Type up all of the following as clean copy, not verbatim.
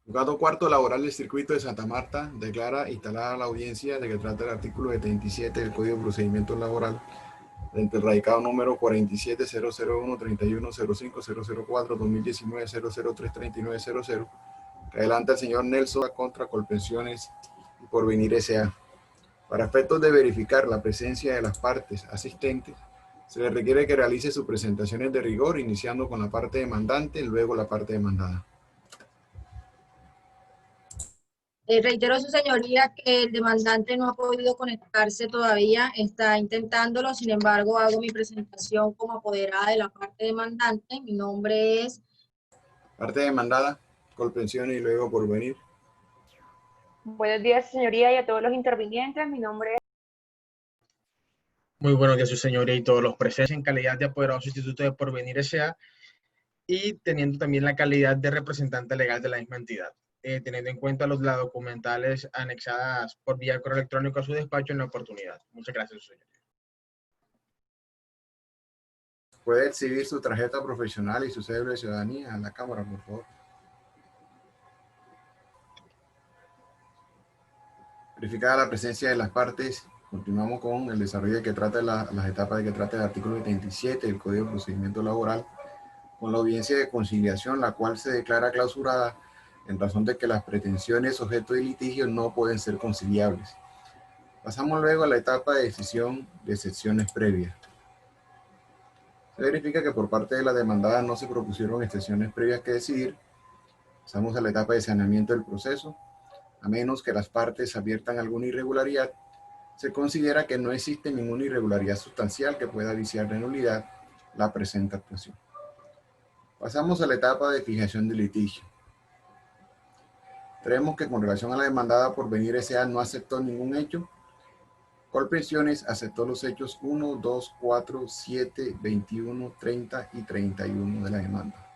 Juzgado cuarto laboral del circuito de Santa Marta declara instalada la audiencia de que trata el artículo 77 del Código de Procedimientos Laboral entre el radicado número 47-001-31-005-004-2019-003-3900, que adelanta el señor Nelson contra Colpensiones y Porvenir S.A. Para efectos de verificar la presencia de las partes asistentes, se le requiere que realice sus presentaciones de rigor, iniciando con la parte demandante y luego la parte demandada. Reitero a su señoría que el demandante no ha podido conectarse todavía, está intentándolo, sin embargo hago mi presentación como apoderada de la parte demandante. Mi nombre es... Parte demandada, Colpensiones y luego Porvenir. Buenos días, señoría, y a todos los intervinientes. Mi nombre es... Muy buenos días, su señoría, y todos los presentes en calidad de apoderado sustituto de Porvenir S.A. y teniendo también la calidad de representante legal de la misma entidad, teniendo en cuenta las documentales anexadas por vía correo electrónico a su despacho en la oportunidad. Muchas gracias, su señoría. Puede exhibir su tarjeta profesional y su cédula de ciudadanía a la Cámara, por favor. Verificada la presencia de las partes, continuamos con el desarrollo de que trata las etapas de que trata el artículo 77 del Código de Procedimiento Laboral, con la audiencia de conciliación, la cual se declara clausurada en razón de que las pretensiones objeto de litigio no pueden ser conciliables. Pasamos luego a la etapa de decisión de secciones previas. Se verifica que por parte de la demandada no se propusieron excepciones previas que decidir. Pasamos a la etapa de saneamiento del proceso. A menos que las partes adviertan alguna irregularidad, se considera que no existe ninguna irregularidad sustancial que pueda viciar de nulidad la presente actuación. Pasamos a la etapa de fijación de litigio. Creemos que con relación a la demandada Porvenir S.A. no aceptó ningún hecho. Colpensiones aceptó los hechos 1, 2, 4, 7, 21, 30 y 31 de la demanda.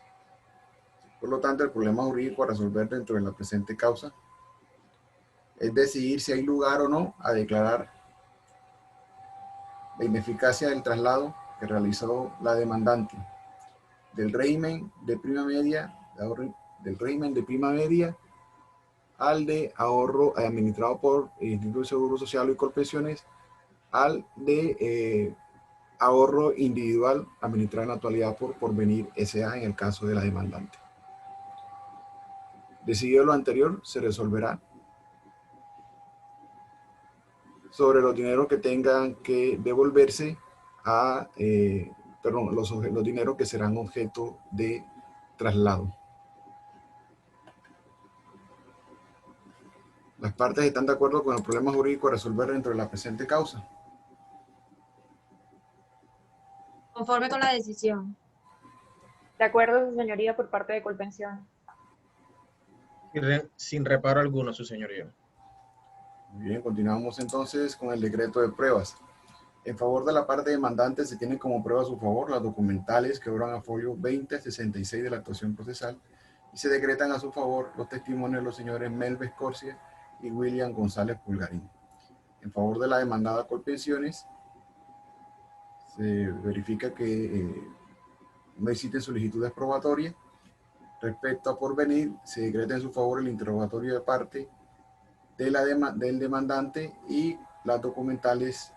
Por lo tanto, el problema jurídico a resolver dentro de la presente causa es decidir si hay lugar o no a declarar la ineficacia del traslado que realizó la demandante del régimen de prima media, al de ahorro administrado por el Instituto de Seguro Social y Colpensiones, al de ahorro individual administrado en la actualidad por Porvenir S.A. en el caso de la demandante. Decidido lo anterior, se resolverá sobre los dineros que tengan que devolverse a, los dineros que serán objeto de traslado. Las partes están de acuerdo con el problema jurídico a resolver dentro de la presente causa. Conforme con la decisión. De acuerdo, su señoría, por parte de Colpensión. Sin reparo alguno, su señoría. Muy bien, continuamos entonces con el decreto de pruebas. En favor de la parte demandante se tienen como prueba a su favor las documentales que obran a folio 2066 de la actuación procesal y se decretan a su favor los testimonios de los señores Melves Corsia y William González Pulgarín. En favor de la demandada Colpensiones se verifica que no existen solicitudes probatorias. Respecto a Porvenir, se decreta en su favor el interrogatorio de parte de del demandante y las documentales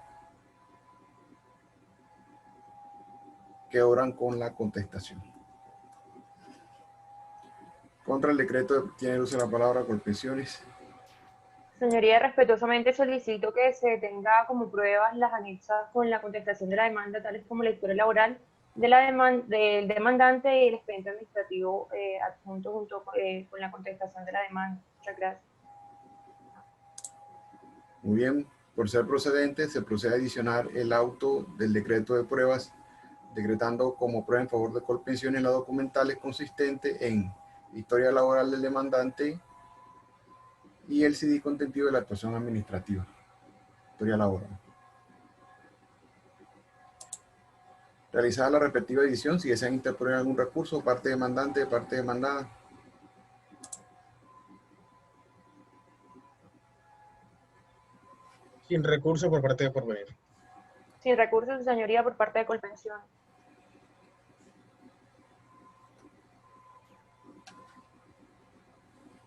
que obran con la contestación. Contra el decreto tiene uso de la palabra Colpensiones. Señoría, respetuosamente solicito que se tenga como pruebas las anexas con la contestación de la demanda, tales como la historia laboral de del demandante y el expediente administrativo adjunto junto con la contestación de la demanda. Muchas gracias. Muy bien, por ser procedente, se procede a adicionar el auto del decreto de pruebas, decretando como prueba en favor de Colpensiones la documental consistente en historia laboral del demandante y el CD contentivo de la actuación administrativa. Historia laboral. Realizada la respectiva edición, si desean interponer algún recurso, parte demandante, parte demandada. Sin recurso por parte de Porvenir. Sin recursos, su señoría, por parte de Colpensión.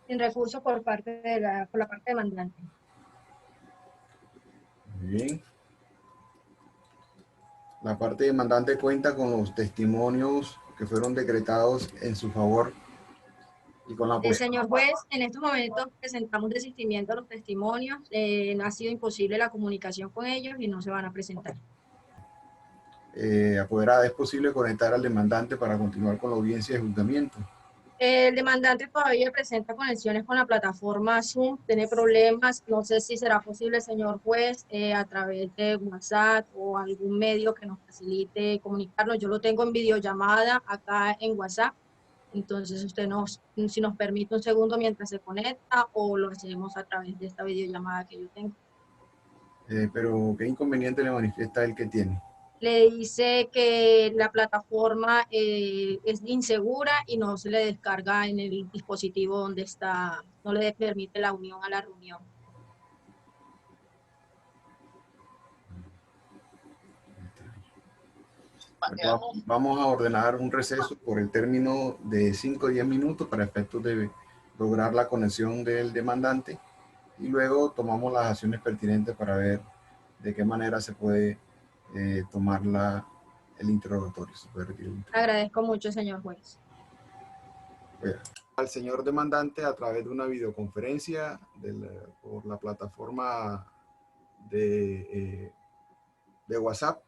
sin recurso por la parte demandante. Muy bien. La parte demandante cuenta con los testimonios que fueron decretados en su favor y con la Señor juez, en estos momentos presentamos desistimiento a los testimonios. Ha sido imposible la comunicación con ellos y no se van a presentar. Apoderada, ¿es posible conectar al demandante para continuar con la audiencia de juzgamiento? El demandante todavía presenta conexiones con la plataforma Zoom, tiene problemas, no sé si será posible, señor juez, a través de WhatsApp o algún medio que nos facilite comunicarlo. Yo lo tengo en videollamada acá en WhatsApp, entonces usted si nos permite un segundo mientras se conecta o lo hacemos a través de esta videollamada que yo tengo. Pero ¿qué inconveniente le manifiesta él que tiene? Le dice que la plataforma es insegura y no se le descarga en el dispositivo donde está, no le permite la unión a la reunión. Vamos a ordenar un receso por el término de 5 o 10 minutos para efectos de lograr la conexión del demandante y luego tomamos las acciones pertinentes para ver de qué manera se puede tomar el interrogatorio. Se puede retirar el interrogatorio. Agradezco mucho, señor juez. Al señor demandante a través de una videoconferencia por la plataforma de WhatsApp.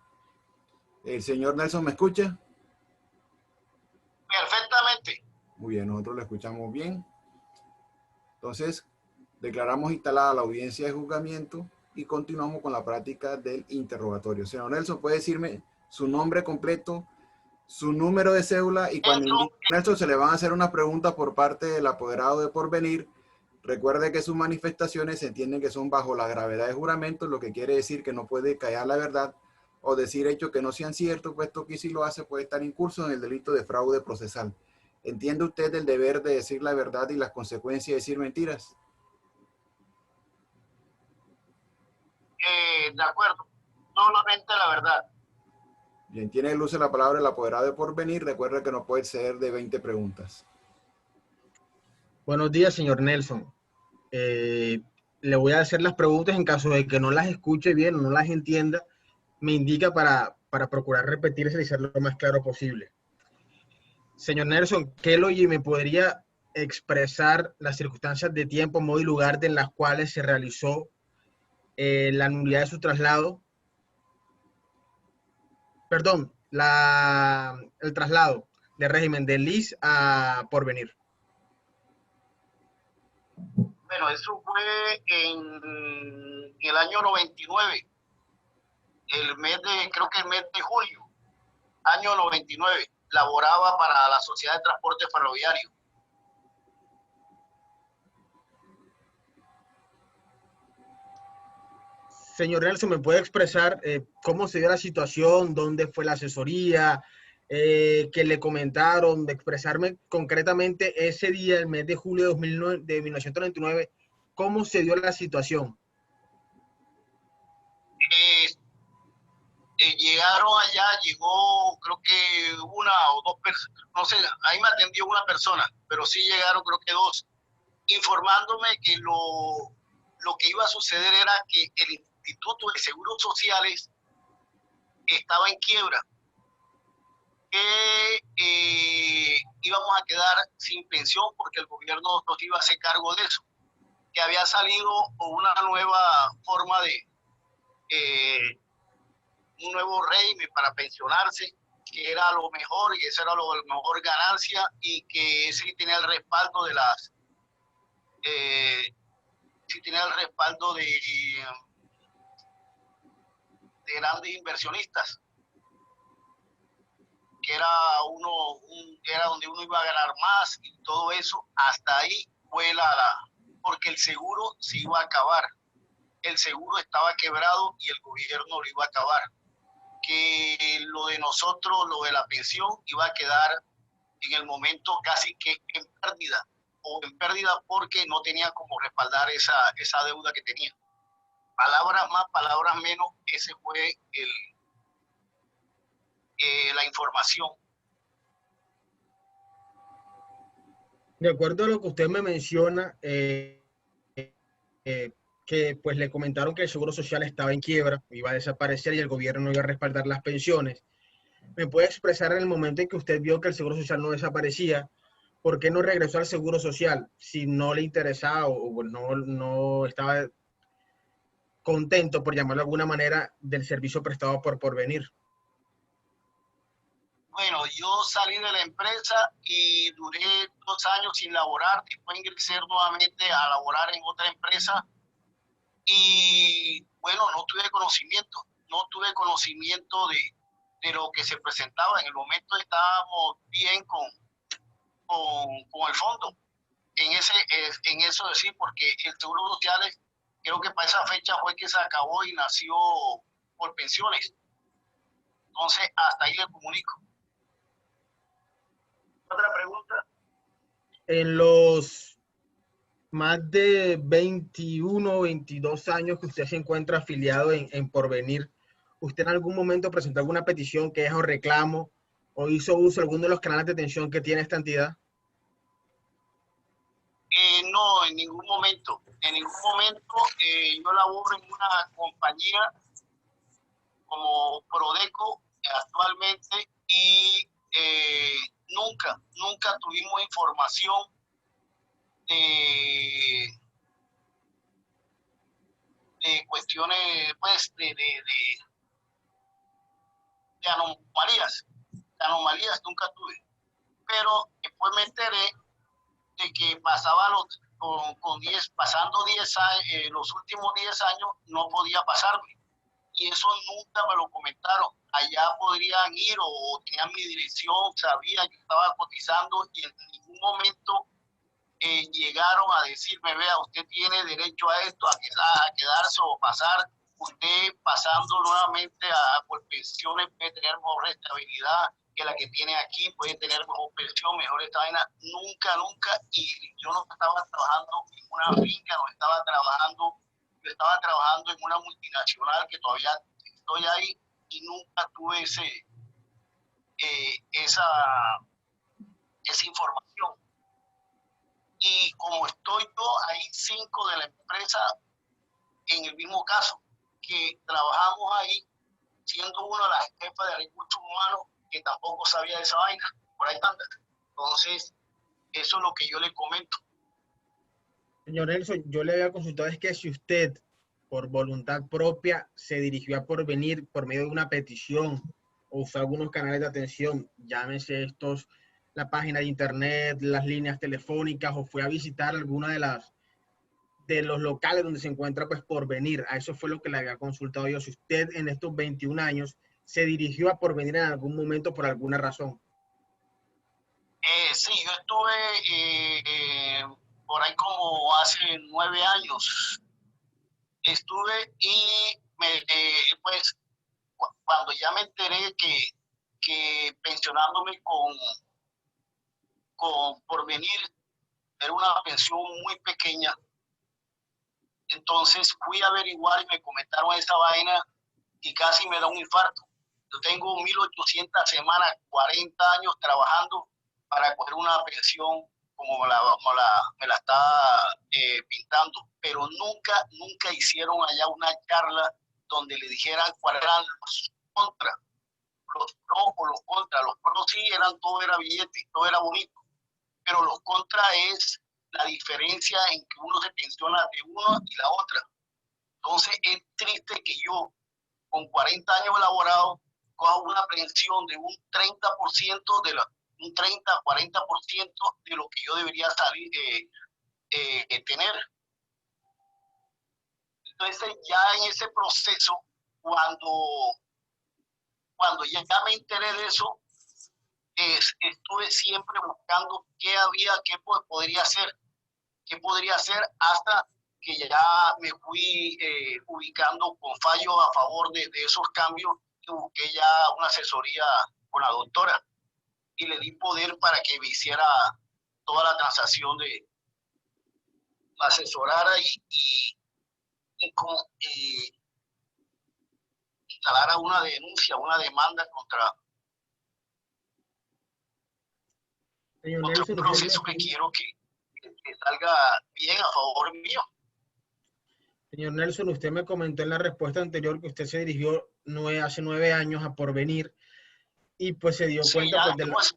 ¿El señor Nelson me escucha? Perfectamente. Muy bien, nosotros lo escuchamos bien. Entonces, declaramos instalada la audiencia de juzgamiento y continuamos con la práctica del interrogatorio. Señor Nelson, ¿puede decirme su nombre completo, su número de cédula? Y cuando indique Nelson, se le van a hacer unas preguntas por parte del apoderado de porvenir. Recuerde que sus manifestaciones se entienden que son bajo la gravedad de juramento, lo que quiere decir que no puede callar la verdad o decir hechos que no sean ciertos, puesto que si lo hace puede estar incurso en el delito de fraude procesal. ¿Entiende usted el deber de decir la verdad y las consecuencias de decir mentiras? De acuerdo, solamente la verdad. Bien, tiene el uso de la palabra el apoderado de porvenir. Recuerda que no puede exceder de 20 preguntas. Buenos días, señor Nelson. Le voy a hacer las preguntas en caso de que no las escuche bien o no las entienda. Me indica para procurar repetirse y ser lo más claro posible. Señor Nelson, ¿me podría expresar las circunstancias de tiempo, modo y lugar en las cuales se realizó la nulidad de su traslado? Perdón, el traslado de régimen de LIS a Porvenir. Bueno, eso fue en el año 99, creo que el mes de julio, año 99, laboraba para la Sociedad de Transporte Ferroviario. Señor Nelson, ¿me puede expresar cómo se dio la situación, dónde fue la asesoría, que le comentaron, de expresarme concretamente ese día, el mes de julio de 1999, cómo se dio la situación? Llegaron allá, llegó creo que una o dos personas, no sé, ahí me atendió una persona, pero sí llegaron creo que dos, informándome que lo que iba a suceder era que el Instituto de Seguros Sociales estaba en quiebra, que íbamos a quedar sin pensión porque el gobierno nos iba a hacer cargo de eso, que había salido una nueva forma de un nuevo régimen para pensionarse, que era lo mejor y esa era la mejor ganancia y que sí tenía el respaldo de sí tenía el respaldo de grandes inversionistas, que era era donde uno iba a ganar más y todo eso. Hasta ahí fue porque el seguro se iba a acabar, el seguro estaba quebrado y el gobierno lo iba a acabar, que lo de nosotros, lo de la pensión, iba a quedar en el momento casi que en pérdida porque no tenía como respaldar esa deuda que tenía. Palabras más, palabras menos, ese fue la información. De acuerdo a lo que usted me menciona, que pues le comentaron que el Seguro Social estaba en quiebra, iba a desaparecer y el gobierno no iba a respaldar las pensiones. ¿Me puede expresar en el momento en que usted vio que el Seguro Social no desaparecía, por qué no regresó al Seguro Social si no le interesaba o no estaba contento, por llamarlo de alguna manera, del servicio prestado por Porvenir? Bueno, yo salí de la empresa y duré 2 años sin laborar, después ingresé nuevamente a laborar en otra empresa y bueno, no tuve conocimiento de lo que se presentaba. En el momento estábamos bien con el fondo, en eso decir, porque el Seguro Social creo que para esa fecha fue que se acabó y nació por pensiones. Entonces, hasta ahí le comunico. Otra pregunta. En los más de 21 o 22 años que usted se encuentra afiliado en Porvenir, ¿usted en algún momento presentó alguna petición, queja o reclamo o hizo uso de alguno de los canales de atención que tiene esta entidad? No, en ningún momento. En ningún momento yo laboro en una compañía como Prodeco actualmente y nunca tuvimos información de, de cuestiones, pues, de anomalías. De anomalías nunca tuve. Pero después me enteré de que pasaba pasando 10 años, los últimos 10 años no podía pasarme. Y eso nunca me lo comentaron. Allá podrían ir o tenían mi dirección, sabían que estaba cotizando y en ningún momento llegaron a decirme, vea, usted tiene derecho a esto, a quedarse o pasar. Usted pasando nuevamente por pensiones puede tener mejor estabilidad que la que tiene aquí, puede tener mejor pensión, mejor esta vaina. Nunca. Y yo no estaba trabajando en una finca, yo estaba trabajando en una multinacional que todavía estoy ahí y nunca tuve esa información. Y como estoy yo, hay 5 de la empresa en el mismo caso, que trabajamos ahí, siendo uno de las jefas de recursos humanos que tampoco sabía de esa vaina, por ahí tanta. Entonces, eso es lo que yo le comento. Señor Nelson, yo le había consultado es que si usted, por voluntad propia, se dirigió a Porvenir por medio de una petición o usó algunos canales de atención, llámese estos, la página de internet, las líneas telefónicas, o fue a visitar alguna de los locales donde se encuentra pues Porvenir. A eso fue lo que le había consultado yo. Si usted en estos 21 años se dirigió a Porvenir en algún momento por alguna razón. Sí, yo estuve por ahí como hace 9 años. Estuve y pues cuando ya me enteré que pensionándome con Porvenir era una pensión muy pequeña, entonces fui a averiguar y me comentaron esa vaina y casi me da un infarto. Yo tengo 1.800 semanas, 40 años trabajando para coger una pensión como me la está pintando, pero nunca hicieron allá una charla donde le dijeran cuáles eran los contras, los pros o los contras. Los pros sí todo era billete, todo era bonito, pero los contras es la diferencia en que uno se pensiona de uno y la otra. Entonces es triste que yo, con 40 años elaborados, coja una pensión de un 30% un 30-40% de lo que yo debería tener. Entonces ya en ese proceso, cuando ya me enteré de eso, estuve siempre buscando qué podría hacer hasta que ya me fui ubicando con fallo a favor de esos cambios y busqué ya una asesoría con la doctora y le di poder para que me hiciera toda la transacción de asesorara y instalara una denuncia, una demanda contra. Señor otro Nelson, proceso que quiero que salga bien a favor mío. Señor Nelson, usted me comentó en la respuesta anterior que usted se dirigió hace 9 años a Porvenir y pues se dio Sí, cuenta, ya, pues,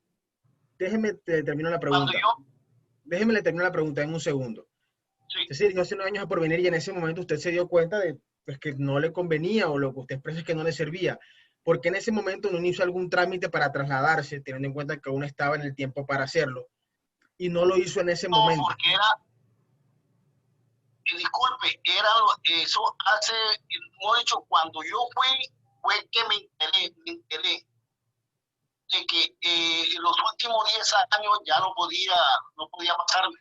déjeme terminar la cuando pregunta. yo, Déjeme le termino la pregunta en un segundo. sí, Usted se dirigió hace 9 años a Porvenir y en ese momento usted se dio cuenta de pues, que no le convenía o lo que usted expresa es que no le servía. ¿Por qué en ese momento no inició algún trámite para trasladarse, teniendo en cuenta que aún estaba en el tiempo para hacerlo? Y no lo hizo en ese no, momento. porque era, disculpe, eso hace, no he dicho, cuando yo fue que me enteré de que en los últimos 10 años ya no podía pasarme.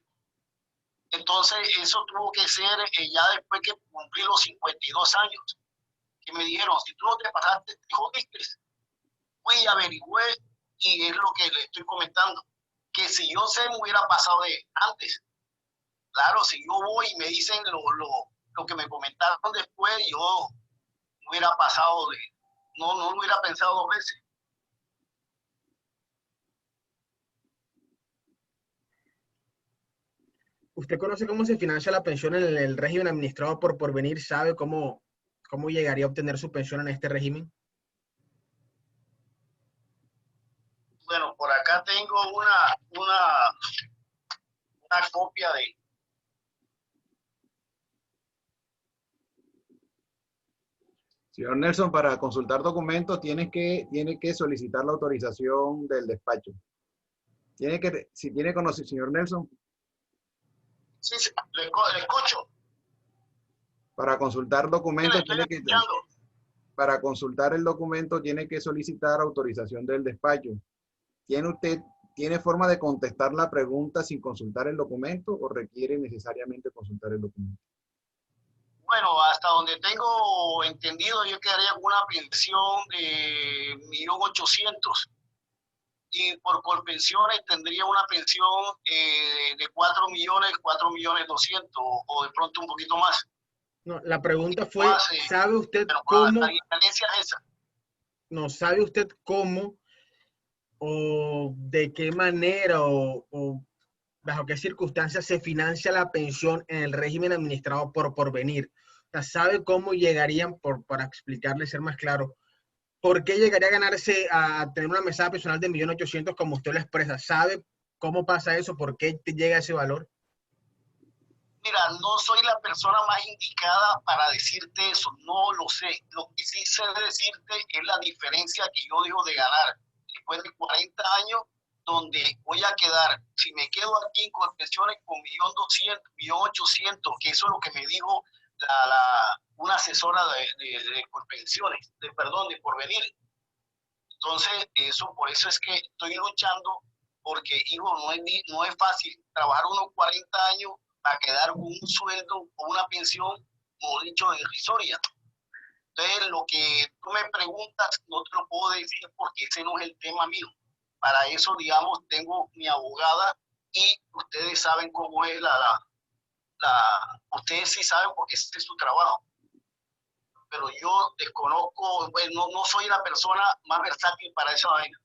Entonces, eso tuvo que ser ya después que cumplí los 52 años, que me dijeron, si tú no te pasaste, te jodiste. Fui y averigüé, y es lo que le estoy comentando, que si yo me hubiera pasado de antes, claro, si yo voy y me dicen lo que me comentaron después, yo hubiera pasado no lo hubiera pensado 2 veces. ¿Usted conoce cómo se financia la pensión en el régimen administrado por Porvenir? ¿Sabe cómo llegaría a obtener su pensión en este régimen? Bueno, por acá tengo una copia de... Señor Nelson, para consultar documentos tiene que solicitar la autorización del despacho. Si tiene conocimiento, señor Nelson, Sí, le escucho. para consultar documentos Le estoy escuchando. para consultar el documento tiene que solicitar autorización del despacho. ¿Tiene forma de contestar la pregunta sin consultar el documento o requiere necesariamente consultar el documento? Bueno, hasta donde tengo entendido, yo quedaría con una pensión de 1.800.000 y por colpensiones tendría una pensión de 4.200.000 o de pronto un poquito más. No, la pregunta fue, Más, ¿sabe usted pero cómo? la diferencia es esa. No, ¿sabe usted cómo o de qué manera o bajo qué circunstancias se financia la pensión en el régimen administrado por Porvenir? O sea, ¿sabe cómo llegarían, para explicarle, ser más claro, por qué llegaría a ganarse, a tener una mesada personal de 1.800.000 como usted lo expresa? ¿Sabe cómo pasa eso? ¿Por qué te llega ese valor? Mira, no soy la persona más indicada para decirte eso, no lo sé. Lo que sí sé decirte es la diferencia que yo dejo de ganar después de 40 años, donde voy a quedar, si me quedo aquí en colpensiones con 1.200.000, 1.800.000, que eso es lo que me dijo una asesora de colpensiones, de Porvenir. Entonces, por eso es que estoy luchando, porque, hijo, no es fácil trabajar unos 40 años para quedar con un sueldo o una pensión, como dicho, irrisoria. Entonces, lo que tú me preguntas, no te lo puedo decir porque ese no es el tema mío. Para eso, digamos, tengo mi abogada y ustedes saben cómo es ustedes sí saben porque ese es su trabajo. Pero yo desconozco, bueno, no soy la persona más versátil para esa vaina.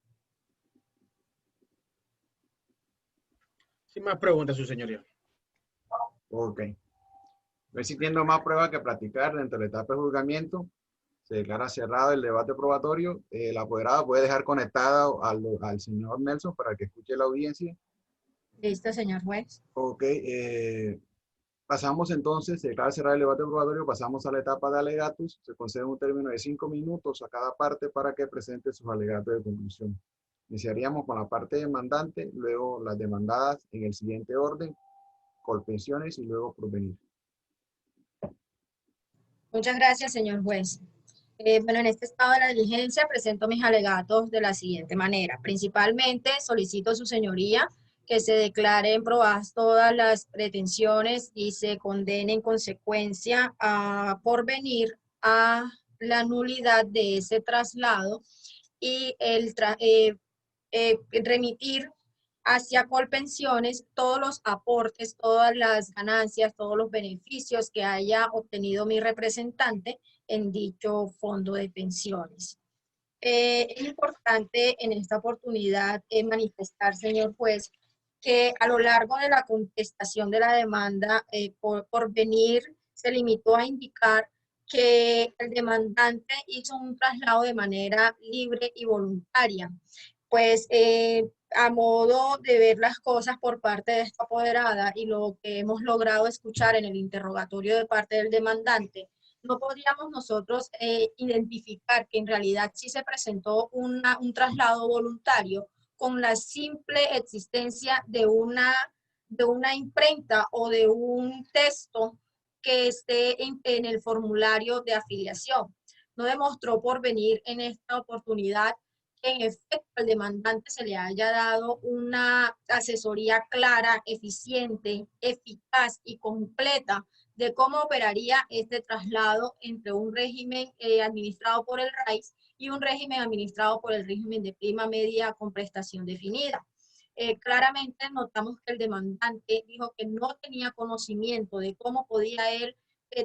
Sin más preguntas, su señoría. Ok. No existiendo más pruebas que practicar dentro de la etapa de juzgamiento, se declara cerrado el debate probatorio. El apoderado puede dejar conectada al señor Nelson para que escuche la audiencia. Listo, señor juez. Ok. Pasamos entonces, se declara cerrado el debate probatorio, pasamos a la etapa de alegatos. Se concede un término de 5 minutos a cada parte para que presente sus alegatos de conclusión. Iniciaríamos con la parte demandante, luego las demandadas en el siguiente orden, colpensiones y luego Porvenir. Muchas gracias, señor juez. Bueno, en este estado de la diligencia presento mis alegatos de la siguiente manera. Principalmente solicito a su señoría que se declaren probadas todas las pretensiones y se condene en consecuencia a Porvenir a la nulidad de ese traslado y remitir hacia Colpensiones todos los aportes, todas las ganancias, todos los beneficios que haya obtenido mi representante en dicho fondo de pensiones. Es importante en esta oportunidad manifestar, señor juez, que a lo largo de la contestación de la demanda, Porvenir se limitó a indicar que el demandante hizo un traslado de manera libre y voluntaria. Pues a modo de ver las cosas por parte de esta apoderada y lo que hemos logrado escuchar en el interrogatorio de parte del demandante, no podríamos nosotros identificar que en realidad sí se presentó un traslado voluntario con la simple existencia de una imprenta o de un texto que esté en el formulario de afiliación. No demostró Porvenir en esta oportunidad que en efecto al demandante se le haya dado una asesoría clara, eficiente, eficaz y completa de cómo operaría este traslado entre un régimen administrado por el RAIS y un régimen administrado por el régimen de prima media con prestación definida. Claramente notamos que el demandante dijo que no tenía conocimiento de cómo podía él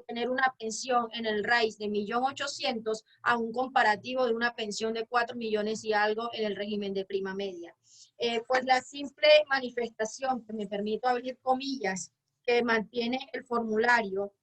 tener una pensión en el RAIS de 1.800.000 a un comparativo de una pensión de 4 millones y algo en el régimen de prima media. Pues la simple manifestación, que me permito abrir comillas, que mantiene el formulario,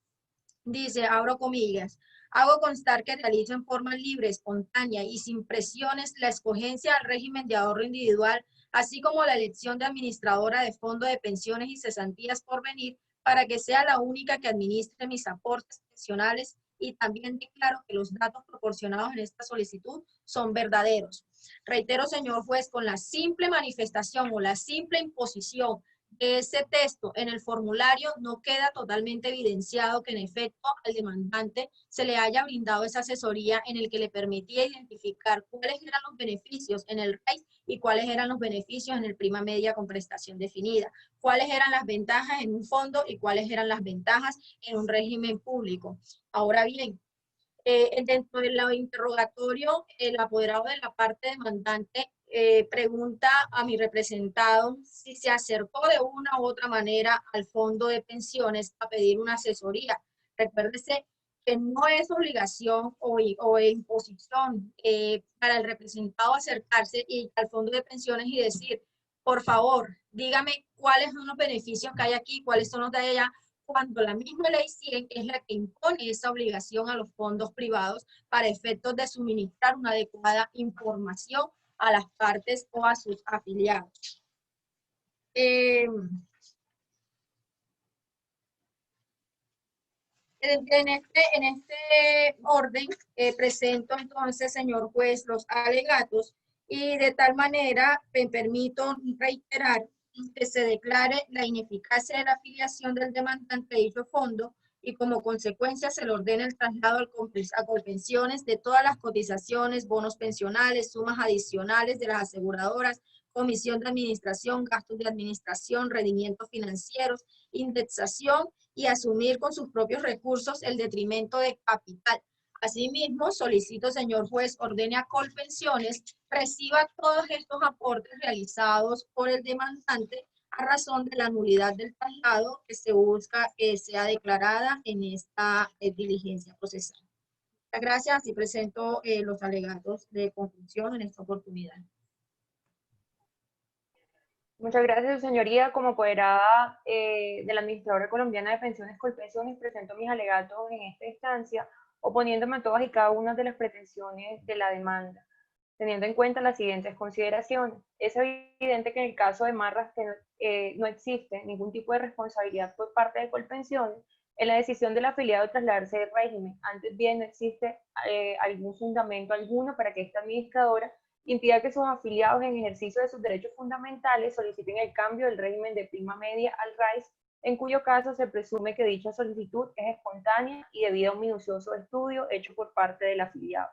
dice, abro comillas, hago constar que realizo en forma libre, espontánea y sin presiones la escogencia al régimen de ahorro individual, así como la elección de administradora de fondo de pensiones y cesantías por venir, para que sea la única que administre mis aportes pensionales, y también declaro que los datos proporcionados en esta solicitud son verdaderos. Reitero, señor juez, con la simple manifestación o la simple imposición de ese texto en el formulario no queda totalmente evidenciado que en efecto al demandante se le haya brindado esa asesoría en el que le permitía identificar cuáles eran los beneficios en el RAIS y cuáles eran los beneficios en el prima media con prestación definida, cuáles eran las ventajas en un fondo y cuáles eran las ventajas en un régimen público. Ahora bien, dentro del interrogatorio, el apoderado de la parte demandante pregunta a mi representado si se acercó de una u otra manera al fondo de pensiones a pedir una asesoría. Recuérdese que no es obligación o imposición para el representado acercarse al fondo de pensiones y decir, por favor, dígame cuáles son los beneficios que hay aquí, cuáles son los de allá, cuando la misma ley 100 es la que impone esa obligación a los fondos privados para efectos de suministrar una adecuada información a las partes o a sus afiliados. En este orden, presento entonces, señor juez, los alegatos y de tal manera me permito reiterar que se declare la ineficacia de la afiliación del demandante a dicho fondo y como consecuencia se le ordena el traslado a Colpensiones de todas las cotizaciones, bonos pensionales, sumas adicionales de las aseguradoras, comisión de administración, gastos de administración, rendimientos financieros, indexación y asumir con sus propios recursos el detrimento de capital. Asimismo, solicito, señor juez, ordene a Colpensiones reciba todos estos aportes realizados por el demandante a razón de la nulidad del traslado que se busca que sea declarada en esta diligencia procesal. Muchas gracias y presento los alegatos de conclusión en esta oportunidad. Muchas gracias, su señoría. Como apoderada de la Administradora Colombiana de Pensiones Colpensiones, presento mis alegatos en esta instancia, oponiéndome a todas y cada una de las pretensiones de la demanda, teniendo en cuenta las siguientes consideraciones. Es evidente que en el caso de Marras no existe ningún tipo de responsabilidad por parte de Colpensiones en la decisión del afiliado de trasladarse del régimen. Antes bien, no existe algún fundamento alguno para que esta administradora impida que sus afiliados en ejercicio de sus derechos fundamentales soliciten el cambio del régimen de prima media al RAIS, en cuyo caso se presume que dicha solicitud es espontánea y debida a un minucioso estudio hecho por parte del afiliado.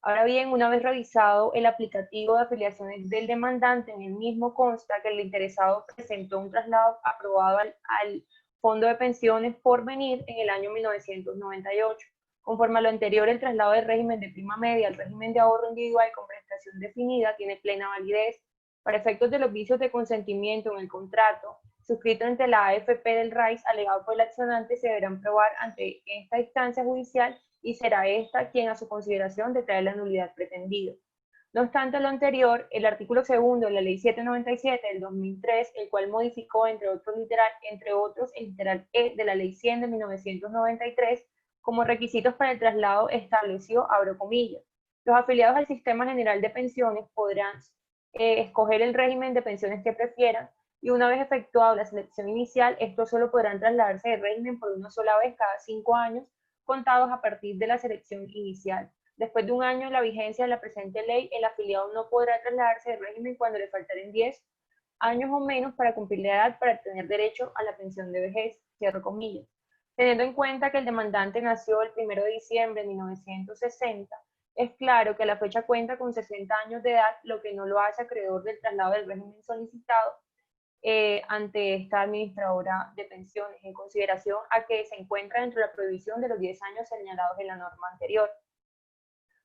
Ahora bien, una vez revisado el aplicativo de afiliaciones del demandante, en el mismo consta que el interesado presentó un traslado aprobado al Fondo de Pensiones Porvenir en el año 1998. Conforme a lo anterior, el traslado del régimen de prima media al régimen de ahorro individual con prestación definida tiene plena validez. Para efectos de los vicios de consentimiento en el contrato suscrito entre la AFP del RAIS alegado por el accionante se deberán probar ante esta instancia judicial y será esta quien a su consideración declare la nulidad pretendida. No obstante lo anterior, el artículo 2 de la Ley 797 del 2003, el cual modificó, entre otros, el literal E de la Ley 100 de 1993, como requisitos para el traslado estableció, abro comillas, los afiliados al Sistema General de Pensiones podrán escoger el régimen de pensiones que prefieran, y una vez efectuada la selección inicial, estos solo podrán trasladarse de régimen por una sola vez cada 5 años, contados a partir de la selección inicial. Después de un año de la vigencia de la presente ley, el afiliado no podrá trasladarse de régimen cuando le faltaren 10 años o menos para cumplir la edad para tener derecho a la pensión de vejez, cierro comillas. Teniendo en cuenta que el demandante nació el 1 de diciembre de 1960, es claro que a la fecha cuenta con 60 años de edad, lo que no lo hace acreedor del traslado del régimen solicitado ante esta administradora de pensiones, en consideración a que se encuentra dentro de la prohibición de los 10 años señalados en la norma anterior.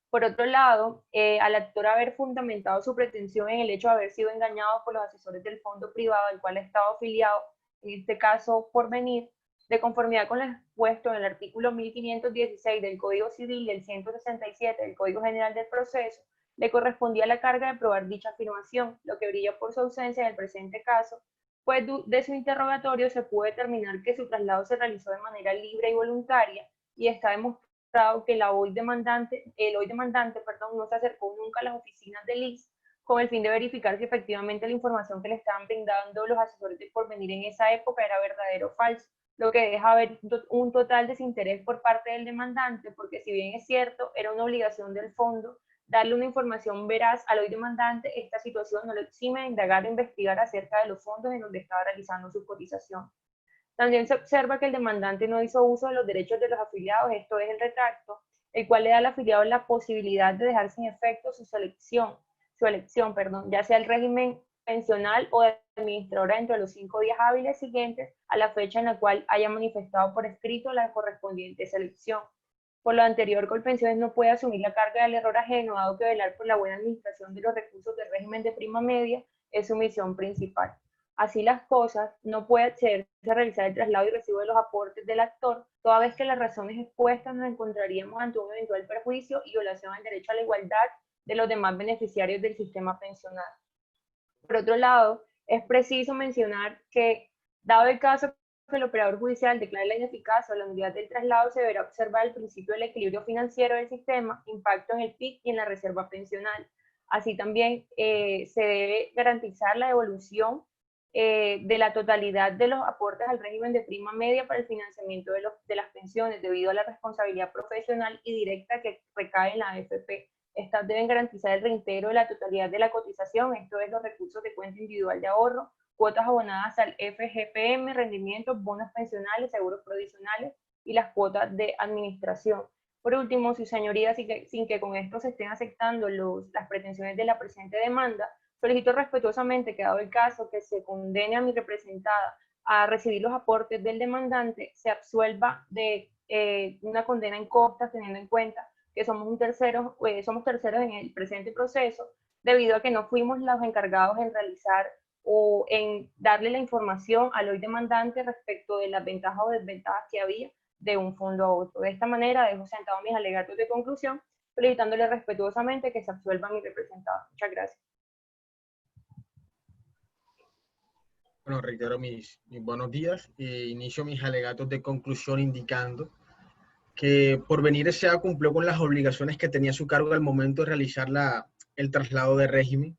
Por otro lado, al actor haber fundamentado su pretensión en el hecho de haber sido engañado por los asesores del fondo privado al cual ha estado afiliado, en este caso Porvenir, de conformidad con lo expuesto en el artículo 1516 del Código Civil y el 167 del Código General del Proceso, le correspondía la carga de probar dicha afirmación, lo que brilla por su ausencia en el presente caso, pues de su interrogatorio se pudo determinar que su traslado se realizó de manera libre y voluntaria, y está demostrado que el hoy demandante no se acercó nunca a las oficinas del IS con el fin de verificar si efectivamente la información que le estaban brindando los asesores de Porvenir en esa época era verdadero o falso, lo que deja ver un total desinterés por parte del demandante, porque si bien es cierto, era una obligación del fondo darle una información veraz al hoy demandante, esta situación no lo exime de indagar o investigar acerca de los fondos en donde estaba realizando su cotización. También se observa que el demandante no hizo uso de los derechos de los afiliados, esto es el retracto, el cual le da al afiliado la posibilidad de dejar sin efecto su elección, ya sea el régimen pensional o de administradora dentro de los 5 días hábiles siguientes a la fecha en la cual haya manifestado por escrito la correspondiente selección. Por lo anterior, Colpensiones no puede asumir la carga del error ajeno, dado que velar por la buena administración de los recursos del régimen de prima media es su misión principal. Así las cosas, no puede accederse a realizar el traslado y recibo de los aportes del actor, toda vez que las razones expuestas nos encontraríamos ante un eventual perjuicio y violación al derecho a la igualdad de los demás beneficiarios del sistema pensional. Por otro lado, es preciso mencionar que, dado el caso que el operador judicial declare la ineficacia o la nulidad del traslado, se deberá observar el principio del equilibrio financiero del sistema, impacto en el PIB y en la reserva pensional. Así también se debe garantizar la devolución de la totalidad de los aportes al régimen de prima media para el financiamiento de las pensiones, debido a la responsabilidad profesional y directa que recae en la AFP. Estas deben garantizar el reintegro de la totalidad de la cotización, esto es los recursos de cuenta individual de ahorro, cuotas abonadas al FGPM, rendimientos, bonos pensionales, seguros provisionales y las cuotas de administración. Por último, sus señorías, sin que con esto se estén aceptando las pretensiones de la presente demanda, solicito respetuosamente que, dado el caso que se condene a mi representada a recibir los aportes del demandante, se absuelva de una condena en costas, teniendo en cuenta que somos terceros en el presente proceso, debido a que no fuimos los encargados en realizar o en darle la información al hoy demandante respecto de las ventajas o desventajas que había de un fondo a otro. De esta manera dejo sentados mis alegatos de conclusión, solicitándole respetuosamente que se absuelva mi representada. Muchas gracias. Bueno, reitero mis buenos días e inicio mis alegatos de conclusión indicando que Porvenir S.A. cumplió con las obligaciones que tenía a su cargo al momento de realizar el traslado de régimen,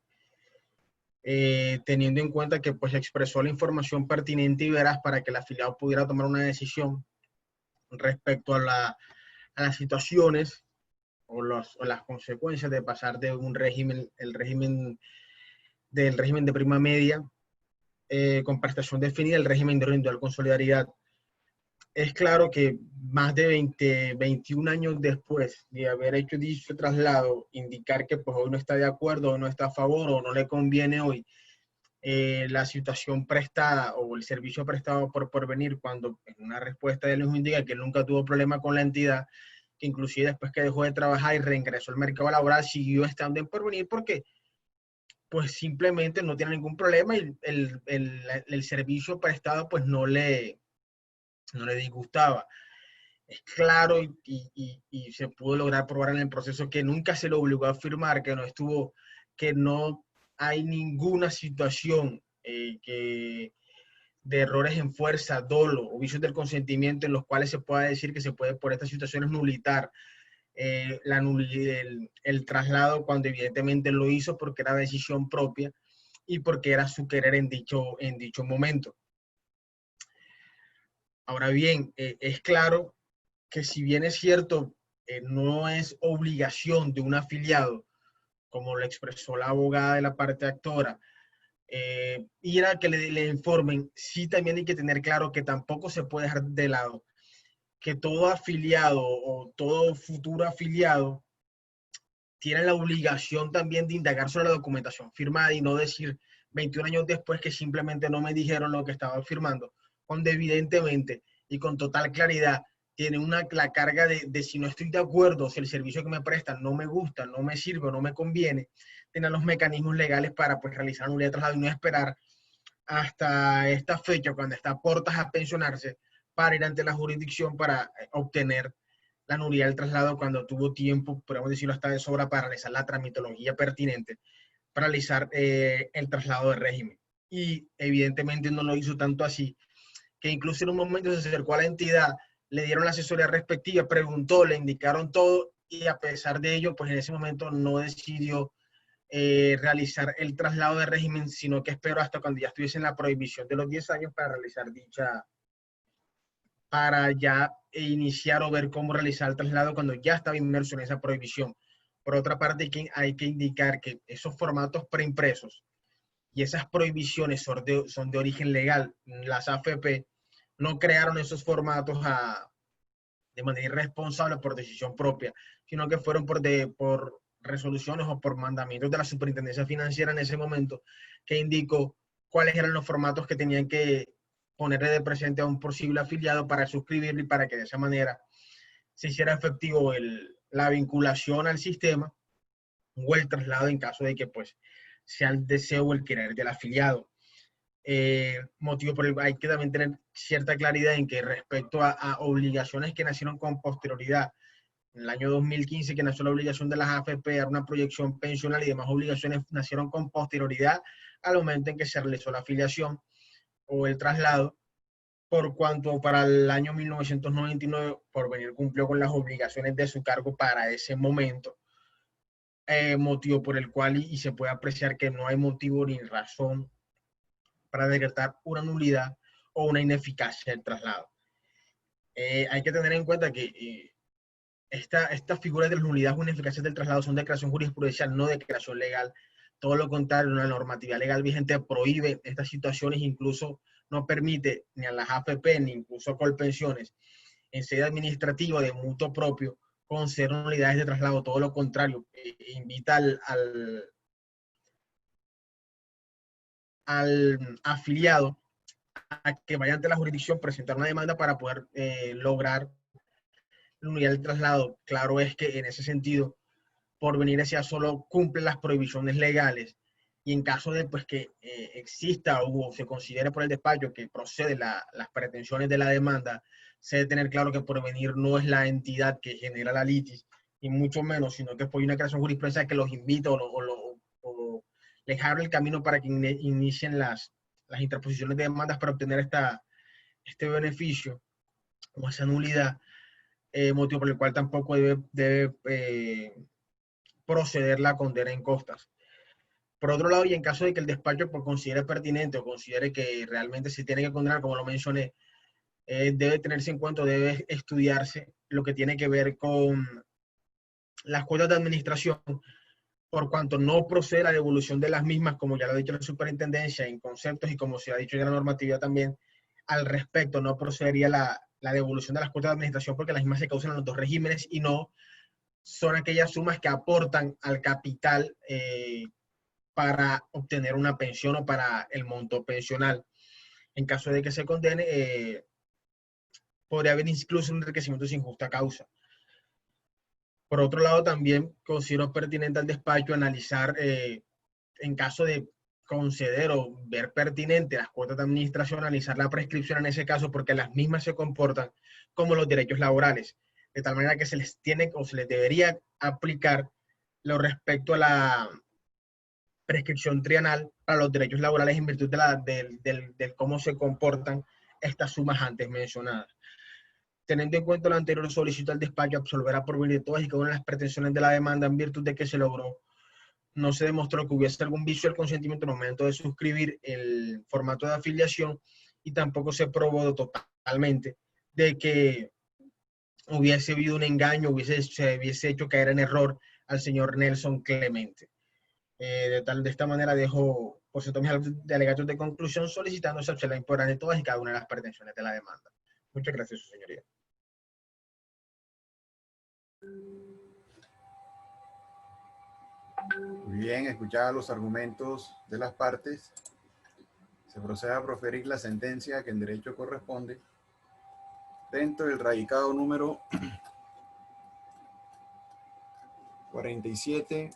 teniendo en cuenta que pues expresó la información pertinente y veraz para que el afiliado pudiera tomar una decisión respecto a las situaciones o las consecuencias de pasar de un régimen, el régimen de prima media con prestación definida, el régimen de individual con solidaridad. Es claro que más de 21 años después de haber hecho dicho traslado, indicar que pues hoy no está de acuerdo, o no está a favor, o no le conviene hoy la situación prestada o el servicio prestado por Porvenir, cuando en una respuesta de él nos indica que él nunca tuvo problema con la entidad, que inclusive después que dejó de trabajar y reingresó al mercado laboral, siguió estando en Porvenir porque pues simplemente no tiene ningún problema y el servicio prestado pues no le disgustaba. es claro y se pudo lograr probar en el proceso que nunca se le obligó a firmar, que no hay ninguna situación de errores en fuerza, dolo o vicios del consentimiento en los cuales se pueda decir que se puede por estas situaciones nulitar el traslado, cuando evidentemente lo hizo porque era decisión propia y porque era su querer en dicho momento. Ahora bien, es claro que si bien es cierto, no es obligación de un afiliado, como lo expresó la abogada de la parte actora, ir a que le informen, sí también hay que tener claro que tampoco se puede dejar de lado que todo afiliado o todo futuro afiliado tiene la obligación también de indagar sobre la documentación firmada y no decir 21 años después que simplemente no me dijeron lo que estaba firmando, cuando evidentemente y con total claridad tiene la carga de si no estoy de acuerdo, si el servicio que me prestan no me gusta, no me sirve, no me conviene, tener los mecanismos legales para pues, realizar una nulidad de traslado y no esperar hasta esta fecha, cuando está a puertas a pensionarse, para ir ante la jurisdicción para obtener la nulidad del traslado cuando tuvo tiempo, podemos decirlo hasta de sobra, para realizar la tramitología pertinente, para realizar el traslado de régimen. Y evidentemente no lo hizo tanto así, que incluso en un momento se acercó a la entidad, le dieron la asesoría respectiva, preguntó, le indicaron todo y a pesar de ello, pues en ese momento no decidió realizar el traslado de régimen, sino que esperó hasta cuando ya estuviese en la prohibición de los 10 años para realizar para ya iniciar o ver cómo realizar el traslado cuando ya estaba inmerso en esa prohibición. Por otra parte, hay que indicar que esos formatos preimpresos y esas prohibiciones son de origen legal. Las AFP no crearon esos formatos de manera irresponsable por decisión propia, sino que fueron por resoluciones o por mandamientos de la Superintendencia Financiera en ese momento, que indicó cuáles eran los formatos que tenían que ponerle de presente a un posible afiliado para suscribirlo y para que de esa manera se hiciera efectivo la vinculación al sistema o el traslado en caso de que pues sea el deseo o el querer del afiliado. Motivo por el que hay que también tener cierta claridad en que respecto a obligaciones que nacieron con posterioridad, en el año 2015 que nació la obligación de las AFP, era una proyección pensional y demás obligaciones nacieron con posterioridad al momento en que se realizó la afiliación o el traslado, por cuanto para el año 1999 Porvenir cumplió con las obligaciones de su cargo para ese momento, motivo por el cual y se puede apreciar que no hay motivo ni razón para decretar una nulidad o una ineficacia del traslado. Hay que tener en cuenta que estas figuras de las nulidades o ineficacias del traslado son de creación jurisprudencial, no de creación legal. Todo lo contrario, una normatividad legal vigente prohíbe estas situaciones, incluso no permite ni a las AFP ni incluso Colpensiones en sede administrativa de mutuo propio conceder nulidades de traslado. Todo lo contrario, invita al afiliado a que vaya ante la jurisdicción, presentar una demanda para poder lograr la nulidad del traslado. Claro es que en ese sentido, Porvenir S.A. solo cumple las prohibiciones legales y en caso de pues, que exista o se considere por el despacho que procede las pretensiones de la demanda, se debe tener claro que Porvenir no es la entidad que genera la litis, ni mucho menos, sino que fue una creación jurisprudencial que los invita o les abre el camino para que inicien las interposiciones de demandas para obtener este beneficio o esa nulidad, motivo por el cual tampoco debe proceder la condena en costas. Por otro lado, y en caso de que el despacho considere pertinente o considere que realmente se tiene que condenar, como lo mencioné, debe tenerse en cuenta, debe estudiarse lo que tiene que ver con las cuotas de administración, por cuanto no procede la devolución de las mismas, como ya lo ha dicho la superintendencia en conceptos y como se ha dicho ya la normativa también, al respecto no procedería la devolución de las cuotas de administración porque las mismas se causan en los dos regímenes y no son aquellas sumas que aportan al capital para obtener una pensión o para el monto pensional. En caso de que se condene, podría haber incluso un enriquecimiento sin justa causa. Por otro lado, también considero pertinente al despacho analizar, en caso de conceder o ver pertinente las cuotas de administración, analizar la prescripción en ese caso, porque las mismas se comportan como los derechos laborales, de tal manera que se les tiene o se les debería aplicar lo respecto a la prescripción trienal para los derechos laborales en virtud de cómo se comportan estas sumas antes mencionadas. Teniendo en cuenta lo anterior, solicito al despacho absolver por venir todas y cada una de las pretensiones de la demanda en virtud de que se logró. No se demostró que hubiese algún vicio del consentimiento en el momento de suscribir el formato de afiliación y tampoco se probó totalmente de que hubiese habido un engaño, se hubiese hecho caer en error al señor Nelson Clemente. De esta manera dejo por cierto mis alegatos de conclusión solicitando se absolver por de todas y cada una de las pretensiones de la demanda. Muchas gracias, su señoría. Muy bien, escuchados los argumentos de las partes, se procede a proferir la sentencia que en derecho corresponde dentro del radicado número 47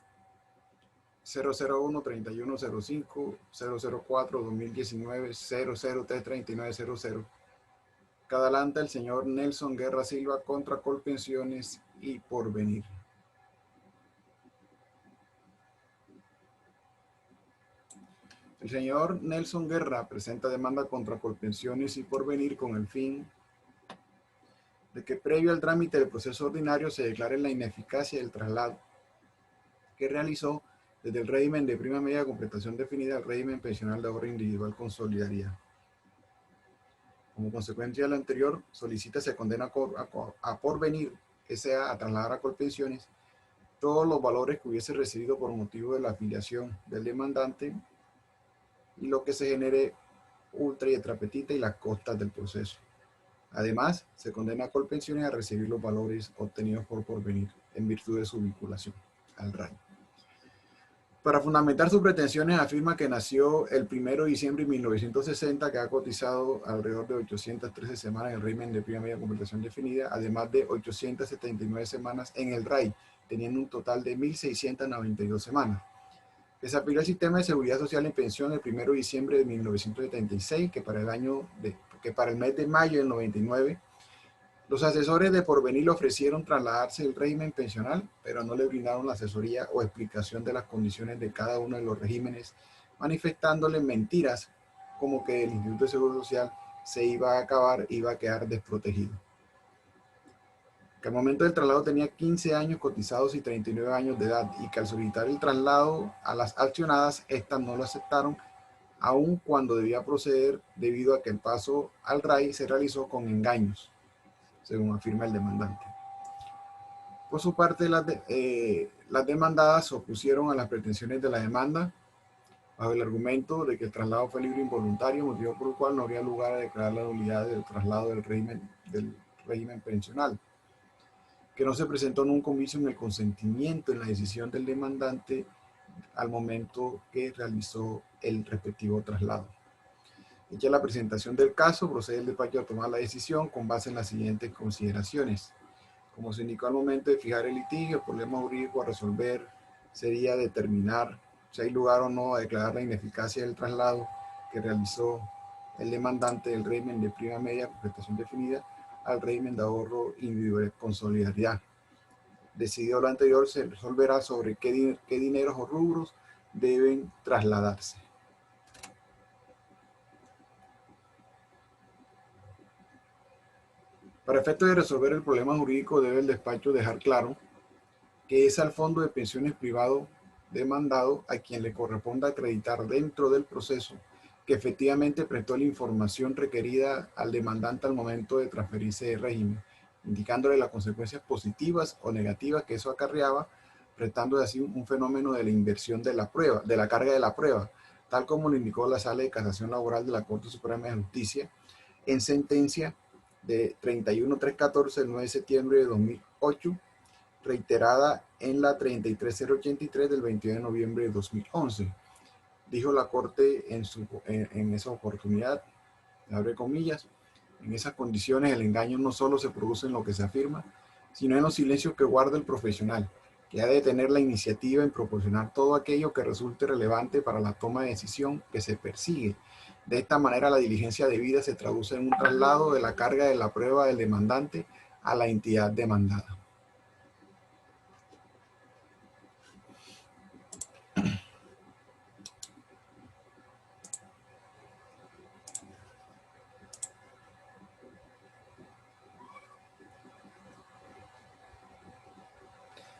001 3105 004 2019 0033900. Cada adelante el señor Nelson Guerra Silva contra Colpensiones y Porvenir. El señor Nelson Guerra presenta demanda contra Colpensiones y Porvenir con el fin de que previo al trámite del proceso ordinario se declare la ineficacia del traslado que realizó desde el régimen de prima media completación definida al régimen pensional de ahorro individual con solidaridad. Como consecuencia de lo anterior, solicita se condena a Porvenir S.A. a trasladar a Colpensiones todos los valores que hubiese recibido por motivo de la afiliación del demandante y lo que se genere ultra y extrapetita y las costas del proceso. Además, se condena a Colpensiones a recibir los valores obtenidos por Porvenir en virtud de su vinculación al RAI. Para fundamentar sus pretensiones, afirma que nació el 1 de diciembre de 1960, que ha cotizado alrededor de 813 semanas en el régimen de prima media completación definida, además de 879 semanas en el RAI, teniendo un total de 1.692 semanas. Que se aplicó el sistema de seguridad social y pensión el 1 de diciembre de 1976, que para el mes de mayo del 99, los asesores de Porvenir le ofrecieron trasladarse el régimen pensional, pero no le brindaron la asesoría o explicación de las condiciones de cada uno de los regímenes, manifestándole mentiras como que el Instituto de Seguro Social se iba a acabar, iba a quedar desprotegido. Que al momento del traslado tenía 15 años cotizados y 39 años de edad, y que al solicitar el traslado a las accionadas, estas no lo aceptaron, aun cuando debía proceder debido a que el paso al RAI se realizó con engaños, según afirma el demandante. Por su parte, las demandadas se opusieron a las pretensiones de la demanda bajo el argumento de que el traslado fue libre e involuntario, motivo por el cual no habría lugar a declarar la nulidad del traslado del régimen pensional, que no se presentó nunca un vicio en el consentimiento en la decisión del demandante al momento que realizó el respectivo traslado. Hecha la presentación del caso, procede el despacho a tomar la decisión con base en las siguientes consideraciones. Como se indicó al momento de fijar el litigio, el problema jurídico a resolver sería determinar si hay lugar o no a declarar la ineficacia del traslado que realizó el demandante del régimen de prima media completación definida al régimen de ahorro individual con solidaridad. Decidido lo anterior, se resolverá sobre qué dineros o rubros deben trasladarse. Para efecto de resolver el problema jurídico, debe el despacho dejar claro que es al fondo de pensiones privado demandado a quien le corresponda acreditar dentro del proceso que efectivamente prestó la información requerida al demandante al momento de transferirse de régimen, indicándole las consecuencias positivas o negativas que eso acarreaba, prestando así un fenómeno de la inversión de la prueba, de la carga de la prueba, tal como lo indicó la Sala de Casación Laboral de la Corte Suprema de Justicia en sentencia de 31.314 del 9 de septiembre de 2008, reiterada en la 33083 del 22 de noviembre de 2011. Dijo la Corte en esa oportunidad, abre comillas, en esas condiciones el engaño no solo se produce en lo que se afirma, sino en los silencios que guarda el profesional, que ha de tener la iniciativa en proporcionar todo aquello que resulte relevante para la toma de decisión que se persigue. De esta manera, la diligencia debida se traduce en un traslado de la carga de la prueba del demandante a la entidad demandada.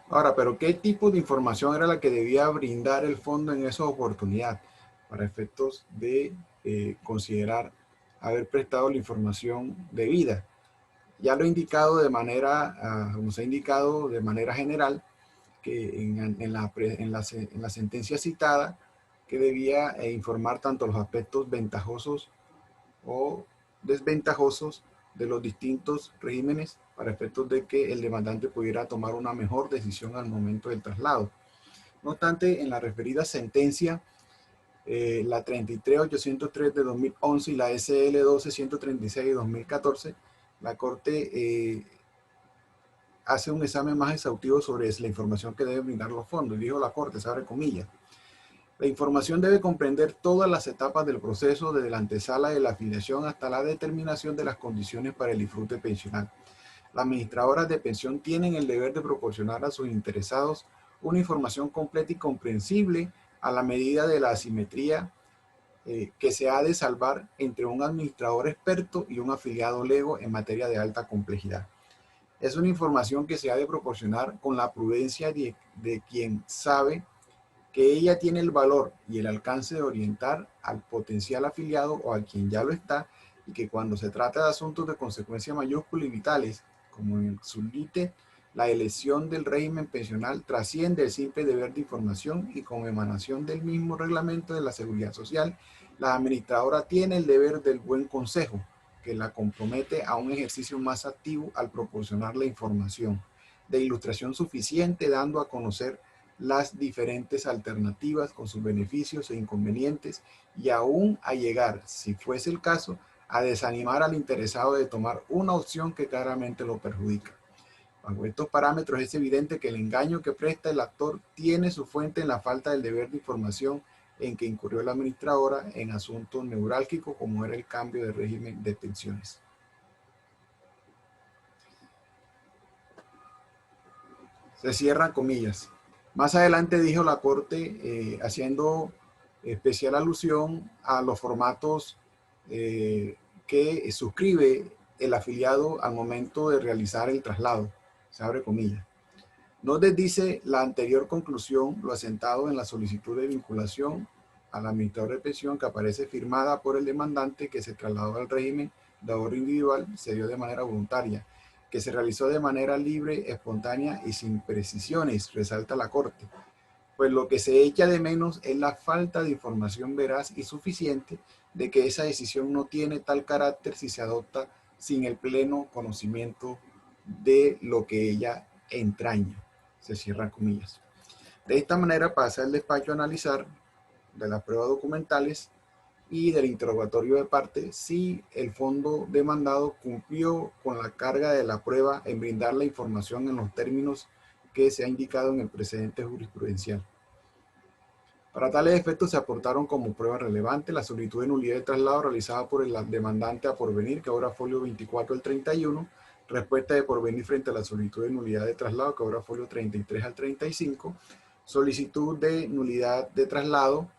Ahora, ¿pero qué tipo de información era la que debía brindar el fondo en esa oportunidad? Para efectos de considerar haber prestado la información debida. Ya lo he indicado de manera, como se ha indicado de manera general, que en la sentencia citada, que debía informar tanto los aspectos ventajosos o desventajosos de los distintos regímenes para efectos de que el demandante pudiera tomar una mejor decisión al momento del traslado. No obstante, en la referida sentencia, la 33803 de 2011 y la SL 12136 de 2014, la Corte hace un examen más exhaustivo sobre la información que deben brindar los fondos. Dijo la Corte, se abre comillas. La información debe comprender todas las etapas del proceso, desde la antesala de la afiliación hasta la determinación de las condiciones para el disfrute pensional. Las administradoras de pensión tienen el deber de proporcionar a sus interesados una información completa y comprensible a la medida de la asimetría que se ha de salvar entre un administrador experto y un afiliado lego en materia de alta complejidad. Es una información que se ha de proporcionar con la prudencia de quien sabe que ella tiene el valor y el alcance de orientar al potencial afiliado o a quien ya lo está, y que cuando se trata de asuntos de consecuencia mayúscula y vitales, como en el sublite, la elección del régimen pensional trasciende el simple deber de información, y como emanación del mismo reglamento de la Seguridad Social, la administradora tiene el deber del buen consejo, que la compromete a un ejercicio más activo al proporcionar la información de ilustración suficiente, dando a conocer las diferentes alternativas con sus beneficios e inconvenientes, y aún a llegar, si fuese el caso, a desanimar al interesado de tomar una opción que claramente lo perjudica. Bajo estos parámetros es evidente que el engaño que presta el actor tiene su fuente en la falta del deber de información en que incurrió la administradora en asuntos neurálgicos como era el cambio de régimen de pensiones. Se cierran comillas. Más adelante dijo la Corte, haciendo especial alusión a los formatos que suscribe el afiliado al momento de realizar el traslado. Se abre comillas. No desdice la anterior conclusión lo asentado en la solicitud de vinculación al administrador de pensión que aparece firmada por el demandante, que se trasladó al régimen de ahorro individual, se dio de manera voluntaria, que se realizó de manera libre, espontánea y sin precisiones, resalta la Corte. Pues lo que se echa de menos es la falta de información veraz y suficiente de que esa decisión no tiene tal carácter si se adopta sin el pleno conocimiento de lo que ella entraña. Se cierran comillas. De esta manera pasa el despacho a analizar de las pruebas documentales y del interrogatorio de parte si el fondo demandado cumplió con la carga de la prueba en brindar la información en los términos que se ha indicado en el precedente jurisprudencial. Para tales efectos se aportaron como prueba relevante la solicitud de nulidad de traslado realizada por el demandante a porvenir, que ahora folio 24 al 31, respuesta de porvenir frente a la solicitud de nulidad de traslado, que ahora folio 33 al 35, solicitud de nulidad de traslado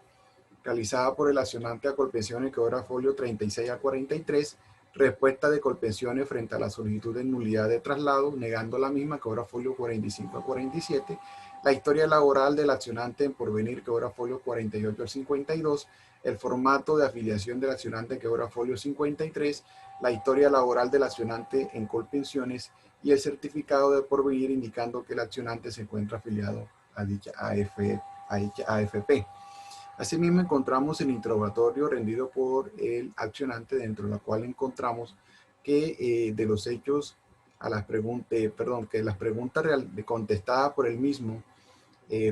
realizada por el accionante a Colpensiones, que ahora folio 36 al 43, respuesta de Colpensiones frente a la solicitud de nulidad de traslado, negando la misma, que ahora folio 45 al 47, la historia laboral del accionante en porvenir, que ahora folio 48 al 52, el formato de afiliación del accionante, que ahora folio 53, la historia laboral del accionante en Colpensiones y el certificado de porvenir indicando que el accionante se encuentra afiliado a dicha AFP. Asimismo, encontramos el interrogatorio rendido por el accionante, dentro de la cual encontramos que de los hechos a las preguntas, que las preguntas contestadas por el mismo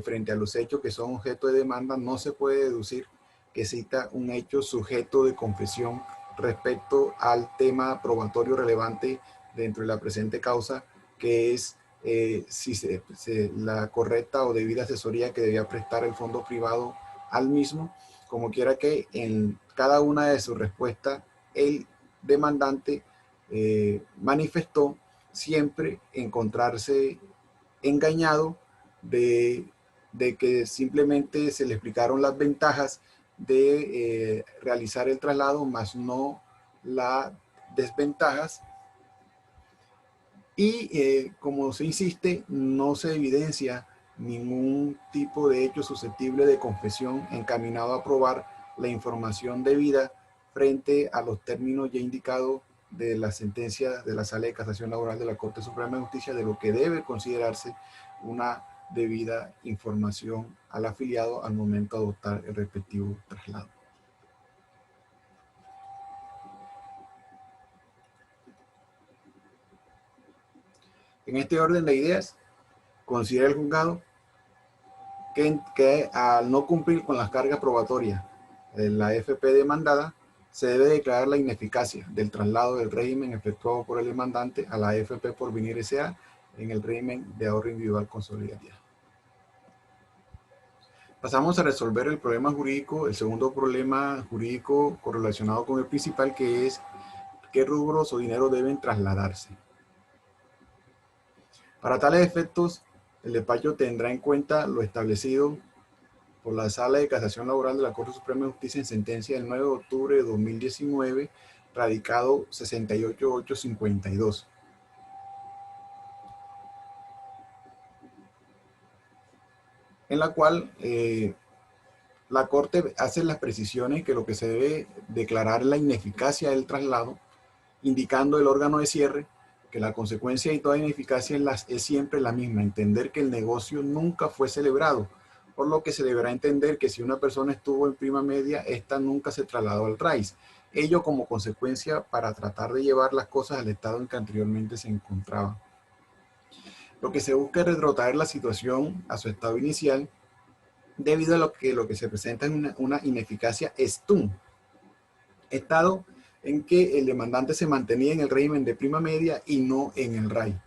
frente a los hechos que son objeto de demanda, no se puede deducir que cita un hecho sujeto de confesión respecto al tema probatorio relevante dentro de la presente causa, que es si la correcta o debida asesoría que debía prestar el fondo privado al mismo. Como quiera que en cada una de sus respuestas el demandante manifestó siempre encontrarse engañado de que simplemente se le explicaron las ventajas de realizar el traslado, más no las desventajas. Y como se insiste, no se evidencia ningún tipo de hecho susceptible de confesión encaminado a probar la información debida frente a los términos ya indicados de la sentencia de la Sala de Casación Laboral de la Corte Suprema de Justicia, de lo que debe considerarse una debida información al afiliado al momento de adoptar el respectivo traslado. En este orden de ideas, considera el juzgado que al no cumplir con las cargas probatorias de la FP demandada, se debe declarar la ineficacia del traslado del régimen efectuado por el demandante a la FP Porvenir S.A. en el régimen de ahorro individual con solidaridad. Pasamos a resolver el problema jurídico, el segundo problema jurídico correlacionado con el principal, que es qué rubros o dinero deben trasladarse. Para tales efectos, el despacho tendrá en cuenta lo establecido por la Sala de Casación Laboral de la Corte Suprema de Justicia en sentencia del 9 de octubre de 2019, radicado 68852. En la cual la Corte hace las precisiones que lo que se debe declarar es la ineficacia del traslado, indicando el órgano de cierre que la consecuencia de toda ineficacia es siempre la misma, entender que el negocio nunca fue celebrado, por lo que se deberá entender que si una persona estuvo en prima media, esta nunca se trasladó al RAIS. Ello como consecuencia para tratar de llevar las cosas al estado en que anteriormente se encontraba. Lo que se busca es retrotraer la situación a su estado inicial, debido a lo que se presenta es una ineficacia STUM, estado en que el demandante se mantenía en el régimen de prima media y no en el RAI.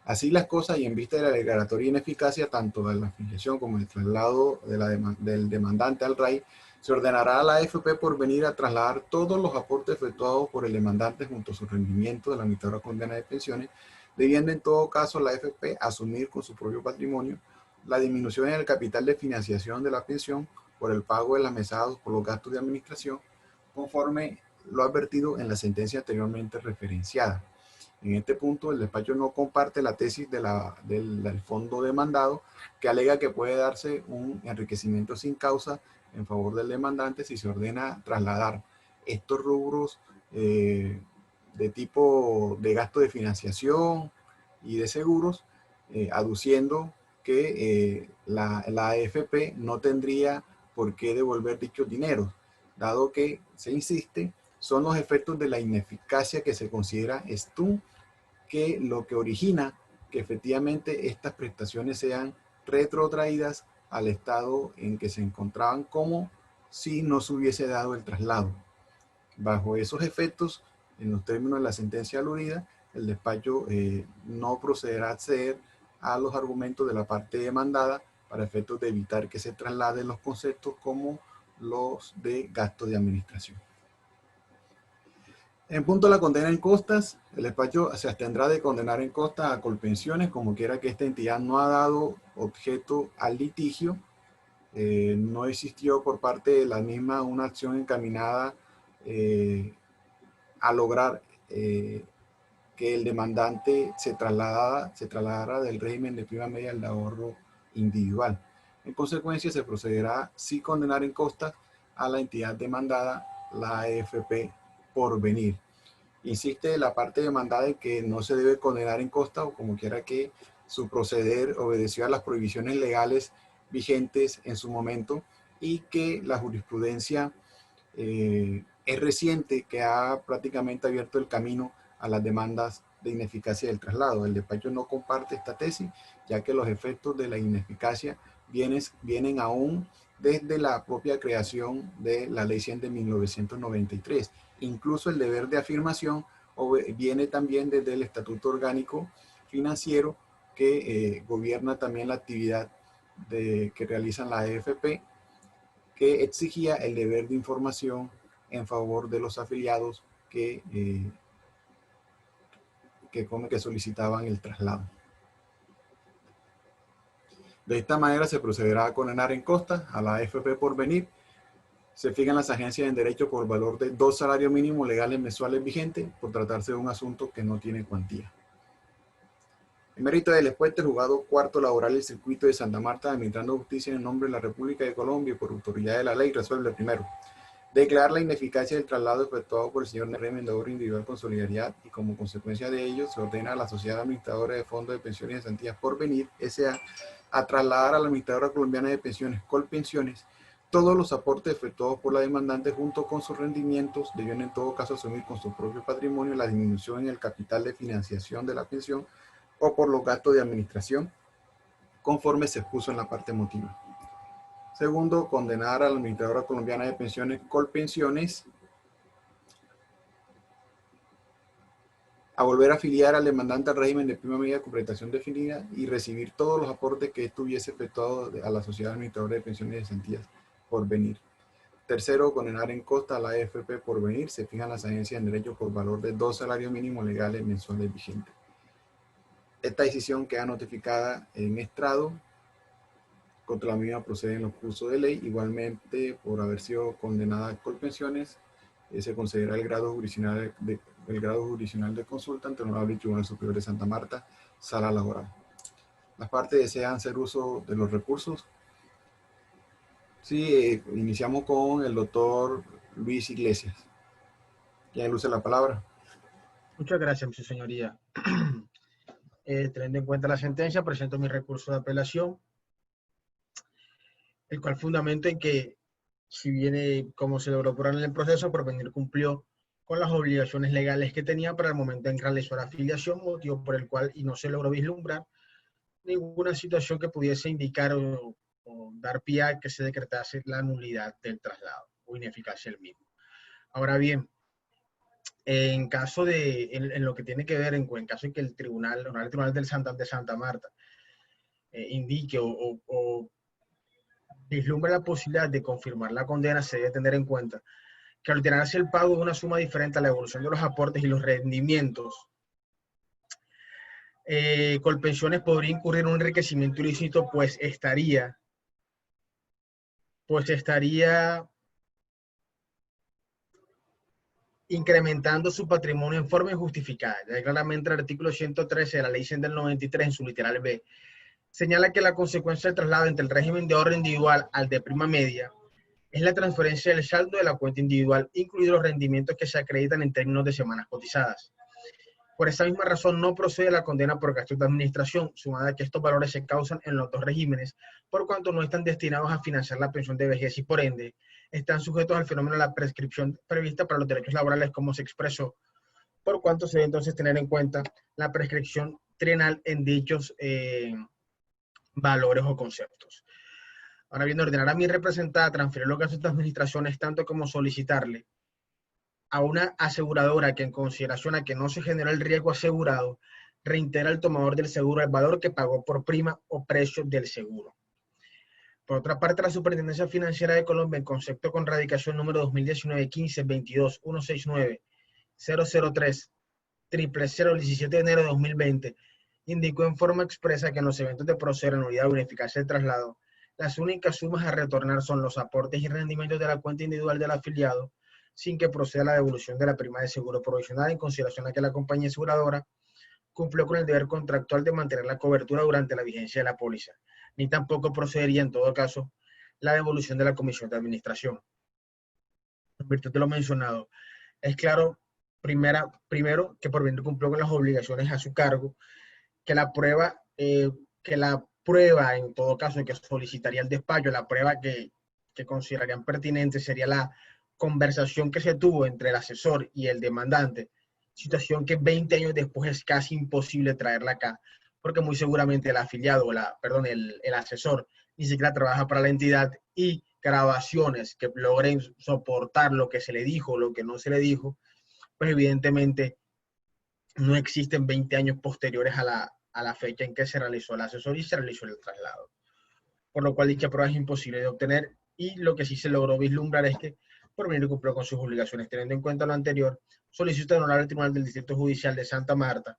Así las cosas, y en vista de la declaratoria ineficacia tanto de la afiliación como del traslado del demandante al RAI, se ordenará a la AFP Porvenir a trasladar todos los aportes efectuados por el demandante junto a su rendimiento de la mitad de la condena de pensiones, debiendo en todo caso la AFP asumir con su propio patrimonio la disminución en el capital de financiación de la pensión por el pago de las mesadas por los gastos de administración, conforme lo advertido en la sentencia anteriormente referenciada. En este punto, el despacho no comparte la tesis del fondo demandado, que alega que puede darse un enriquecimiento sin causa en favor del demandante si se ordena trasladar estos rubros de tipo de gasto de financiación y de seguros, aduciendo que la AFP no tendría por qué devolver dichos dineros, dado que, se insiste, son los efectos de la ineficacia que se considera STUM que lo que origina que efectivamente estas prestaciones sean retrotraídas al estado en que se encontraban, como si no se hubiese dado el traslado. Bajo esos efectos, en los términos de la sentencia aludida, el despacho no procederá a acceder a los argumentos de la parte demandada para efectos de evitar que se trasladen los conceptos como los de gastos de administración. En punto a la condena en costas, el despacho se abstendrá de condenar en costas a Colpensiones, como quiera que esta entidad no ha dado objeto al litigio. No existió por parte de la misma una acción encaminada a lograr que el demandante se trasladara del régimen de prima media al ahorro individual. En consecuencia, se procederá sin condenar en costas a la entidad demandada, la AFP Porvenir. Insiste la parte demandada en que no se debe condenar en costa, o como quiera que su proceder obedeció a las prohibiciones legales vigentes en su momento, y que la jurisprudencia es reciente, que ha prácticamente abierto el camino a las demandas de ineficacia del traslado. El despacho no comparte esta tesis, ya que los efectos de la ineficacia vienen aún desde la propia creación de la Ley 100 de 1993. Incluso el deber de afirmación viene también desde el Estatuto Orgánico financiero que gobierna también la actividad que realizan la AFP, que exigía el deber de información en favor de los afiliados que solicitaban el traslado. De esta manera se procederá a condenar en costa a la AFP Porvenir. Se fijan las agencias en derecho por valor de 2 salarios mínimos legales mensuales vigentes por tratarse de un asunto que no tiene cuantía. En mérito del expuesto, el juzgado cuarto laboral del circuito de Santa Marta, administrando justicia en nombre de la República de Colombia y por autoridad de la ley, resuelve primero: declarar la ineficacia del traslado efectuado por el señor régimen de ahorro individual con solidaridad, y como consecuencia de ello se ordena a la Sociedad Administradora de Fondos de Pensiones y Cesantías Porvenir, S.A., a trasladar a la Administradora Colombiana de Pensiones, Colpensiones, todos los aportes efectuados por la demandante junto con sus rendimientos, debiendo en todo caso asumir con su propio patrimonio la disminución en el capital de financiación de la pensión o por los gastos de administración, conforme se expuso en la parte motiva. Segundo, condenar a la Administradora Colombiana de Pensiones, Colpensiones, a volver a afiliar al demandante al régimen de prima medida con prestación definida y recibir todos los aportes que éste hubiese efectuado a la Sociedad Administradora de Pensiones y Cesantías Porvenir. Tercero, condenar en costa a la AFP Porvenir. Se fijan las agencias en derecho por valor de 2 salarios mínimos legales mensuales vigentes. Esta decisión queda notificada en estrado. Contra la misma proceden los cursos de ley. Igualmente, por haber sido condenada a Colpensiones, se considera el grado jurisdiccional de consulta ante el Honorable Tribunal Superior de Santa Marta, sala laboral. Las partes desean hacer uso de los recursos. Sí, iniciamos con el doctor Luis Iglesias. ¿Quién luce la palabra? Muchas gracias, su señoría. Teniendo en cuenta la sentencia, presento mi recurso de apelación, el cual fundamento en que, si bien como se logró probar en el proceso, Porvenir cumplió con las obligaciones legales que tenía para el momento en que realizó la afiliación, motivo por el cual y no se logró vislumbrar ninguna situación que pudiese indicar o dar pie a que se decretase la nulidad del traslado o ineficacia del mismo. Ahora bien, en caso de, en lo que tiene que ver, en caso de que el Tribunal de Santa Marta indique o vislumbre la posibilidad de confirmar la condena, se debe tener en cuenta que al ordenarse el pago de una suma diferente a la evolución de los aportes y los rendimientos, Colpensiones podría incurrir en un enriquecimiento ilícito, pues estaría incrementando su patrimonio en forma injustificada. Ya claramente el artículo 113 de la Ley 100 del 93, en su literal B, señala que la consecuencia del traslado entre el régimen de ahorro individual al de prima media es la transferencia del saldo de la cuenta individual, incluidos los rendimientos que se acreditan en términos de semanas cotizadas. Por esa misma razón no procede la condena por gastos de administración, sumada a que estos valores se causan en los dos regímenes, por cuanto no están destinados a financiar la pensión de vejez y por ende están sujetos al fenómeno de la prescripción prevista para los derechos laborales, como se expresó, por cuanto se debe entonces tener en cuenta la prescripción trienal en dichos valores o conceptos. Ahora bien, ordenar a mi representada transferir los gastos de administración es tanto como solicitarle a una aseguradora que, en consideración a que no se generó el riesgo asegurado, reitera al tomador del seguro el valor que pagó por prima o precio del seguro. Por otra parte, la Superintendencia Financiera de Colombia, en concepto con radicación número 2019-15-22-169-003-000 17 de enero de 2020, indicó en forma expresa que en los eventos de proceder a nulidad o ineficacia del traslado, las únicas sumas a retornar son los aportes y rendimientos de la cuenta individual del afiliado, sin que proceda la devolución de la prima de seguro provisional, en consideración a que la compañía aseguradora cumplió con el deber contractual de mantener la cobertura durante la vigencia de la póliza, ni tampoco procedería en todo caso la devolución de la comisión de administración. En virtud de lo mencionado, es claro, primero, que Porvenir cumplió con las obligaciones a su cargo, que la prueba en todo caso que solicitaría el despacho, la prueba que considerarían pertinente sería la conversación que se tuvo entre el asesor y el demandante, situación que 20 años después es casi imposible traerla acá, porque muy seguramente el afiliado, el asesor, ni siquiera trabaja para la entidad, y grabaciones que logren soportar lo que se le dijo, lo que no se le dijo, pues evidentemente no existen 20 años posteriores a a la fecha en que se realizó la asesoría y se realizó el traslado. Por lo cual dicha prueba es imposible de obtener, y lo que sí se logró vislumbrar es que Porvenir cumplió con sus obligaciones. Teniendo en cuenta lo anterior, solicito al Honorable Tribunal del Distrito Judicial de Santa Marta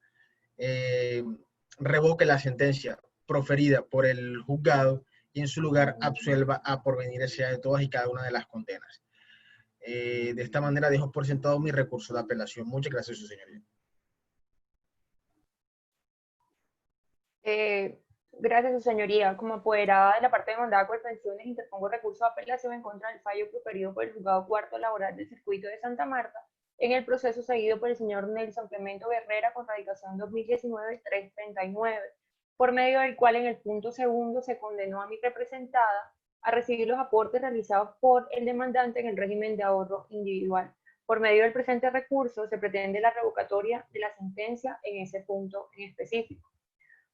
revoque la sentencia proferida por el juzgado y en su lugar absuelva a Porvenir S.A. de todas y cada una de las condenas. De esta manera dejo por sentado mi recurso de apelación. Muchas gracias, su señoría. Gracias, su señoría. Como apoderada de la parte demandada por pensiones, interpongo recurso de apelación en contra del fallo proferido por el juzgado cuarto laboral del circuito de Santa Marta en el proceso seguido por el señor Nelson Clemento Guerrera con radicación 2019-339, por medio del cual en el punto segundo se condenó a mi representada a recibir los aportes realizados por el demandante en el régimen de ahorro individual. Por medio del presente recurso se pretende la revocatoria de la sentencia en ese punto en específico.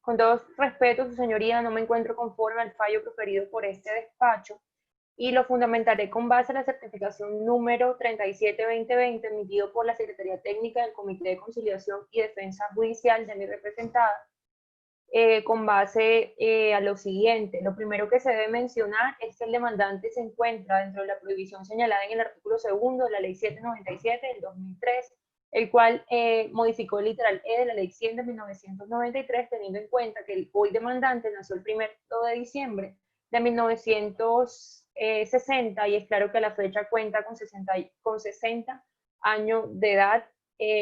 Con todo respeto, su señoría, no me encuentro conforme al fallo proferido por este despacho y lo fundamentaré con base a la certificación número 37-2020 emitido por la Secretaría Técnica del Comité de Conciliación y Defensa Judicial de mi representada, con base a lo siguiente. Lo primero que se debe mencionar es que el demandante se encuentra dentro de la prohibición señalada en el artículo 2 de la Ley 797 del 2003, el cual modificó el literal E de la Ley 100 de 1993, teniendo en cuenta que el hoy demandante nació el 1 de diciembre de 1960 y es claro que a la fecha cuenta con 60 años de edad,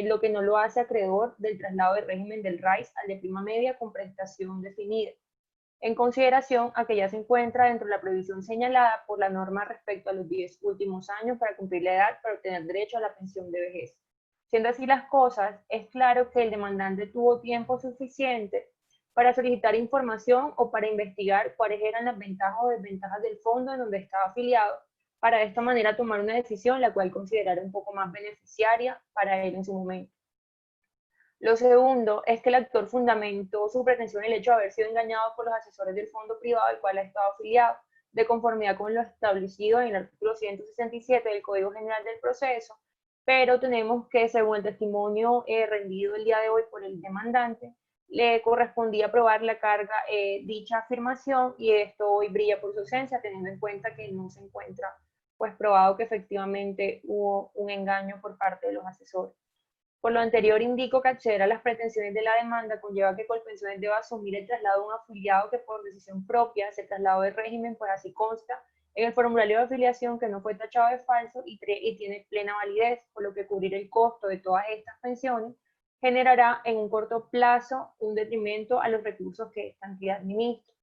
lo que no lo hace acreedor del traslado del régimen del RAIS al de prima media con prestación definida, en consideración a que ya se encuentra dentro de la previsión señalada por la norma respecto a los 10 últimos años para cumplir la edad para obtener derecho a la pensión de vejez. Siendo así las cosas, es claro que el demandante tuvo tiempo suficiente para solicitar información o para investigar cuáles eran las ventajas o desventajas del fondo en donde estaba afiliado, para de esta manera tomar una decisión la cual considerara un poco más beneficiaria para él en su momento. Lo segundo es que el actor fundamentó su pretensión en el hecho de haber sido engañado por los asesores del fondo privado al cual ha estado afiliado, de conformidad con lo establecido en el artículo 167 del Código General del Proceso, pero tenemos que, según el testimonio rendido el día de hoy por el demandante, le correspondía probar la carga dicha afirmación, y esto hoy brilla por su ausencia, teniendo en cuenta que no se encuentra pues probado que efectivamente hubo un engaño por parte de los asesores. Por lo anterior, indico que acceder a las pretensiones de la demanda conlleva que Colpensiones deba asumir el traslado de un afiliado que por decisión propia se trasladó de régimen, pues así consta en el formulario de afiliación, que no fue tachado de falso y tiene plena validez, por lo que cubrir el costo de todas estas pensiones generará en un corto plazo un detrimento a los recursos que esta entidad administra.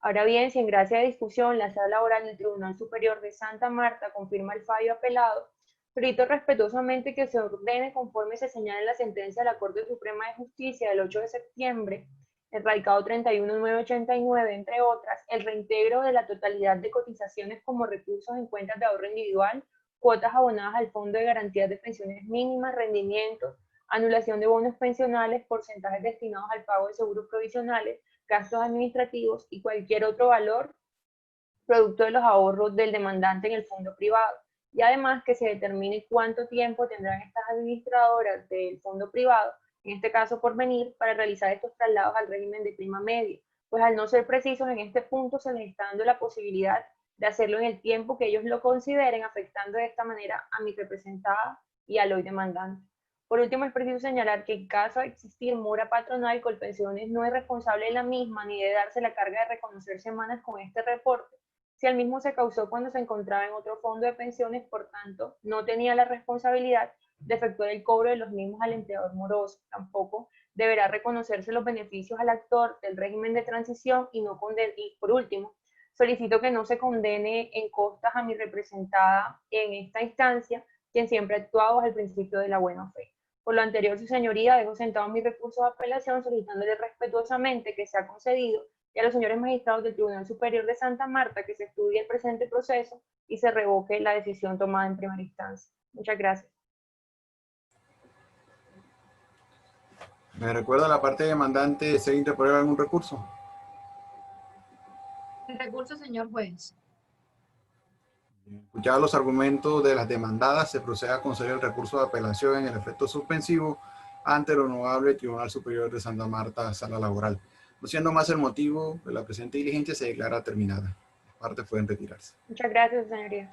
Ahora bien, si en gracia de discusión la sala laboral del Tribunal Superior de Santa Marta confirma el fallo apelado, solicito respetuosamente que se ordene, conforme se señala en la sentencia de la Corte Suprema de Justicia del 8 de septiembre, el radicado 31989, entre otras, el reintegro de la totalidad de cotizaciones como recursos en cuentas de ahorro individual, cuotas abonadas al Fondo de Garantías de Pensiones Mínimas, rendimientos, anulación de bonos pensionales, porcentajes destinados al pago de seguros provisionales, gastos administrativos y cualquier otro valor producto de los ahorros del demandante en el fondo privado. Y además que se determine cuánto tiempo tendrán estas administradoras del fondo privado, en este caso Porvenir, para realizar estos traslados al régimen de prima media, pues al no ser precisos en este punto se les está dando la posibilidad de hacerlo en el tiempo que ellos lo consideren, afectando de esta manera a mi representada y al hoy demandante. Por último, es preciso señalar que en caso de existir mora patronal, Colpensiones no es responsable de la misma ni de darse la carga de reconocer semanas con este reporte, si el mismo se causó cuando se encontraba en otro fondo de pensiones. Por tanto, no tenía la responsabilidad de efectuar el cobro de los mismos al empleador moroso. Tampoco deberá reconocerse los beneficios al actor del régimen de transición y por último, solicito que no se condene en costas a mi representada en esta instancia, quien siempre ha actuado bajo el principio de la buena fe. Por lo anterior, su señoría, dejo sentado mi recurso de apelación solicitándole respetuosamente que sea concedido, y a los señores magistrados del Tribunal Superior de Santa Marta que se estudie el presente proceso y se revoque la decisión tomada en primera instancia. Muchas gracias. ¿Me recuerda la parte demandante desea interponer algún recurso? El recurso, señor juez. Escuchados los argumentos de las demandadas, se procede a conceder el recurso de apelación en el efecto suspensivo ante el Honorable Tribunal Superior de Santa Marta, Sala Laboral. No siendo más el motivo de la presente diligencia, se declara terminada. Las partes pueden retirarse. Muchas gracias, señoría.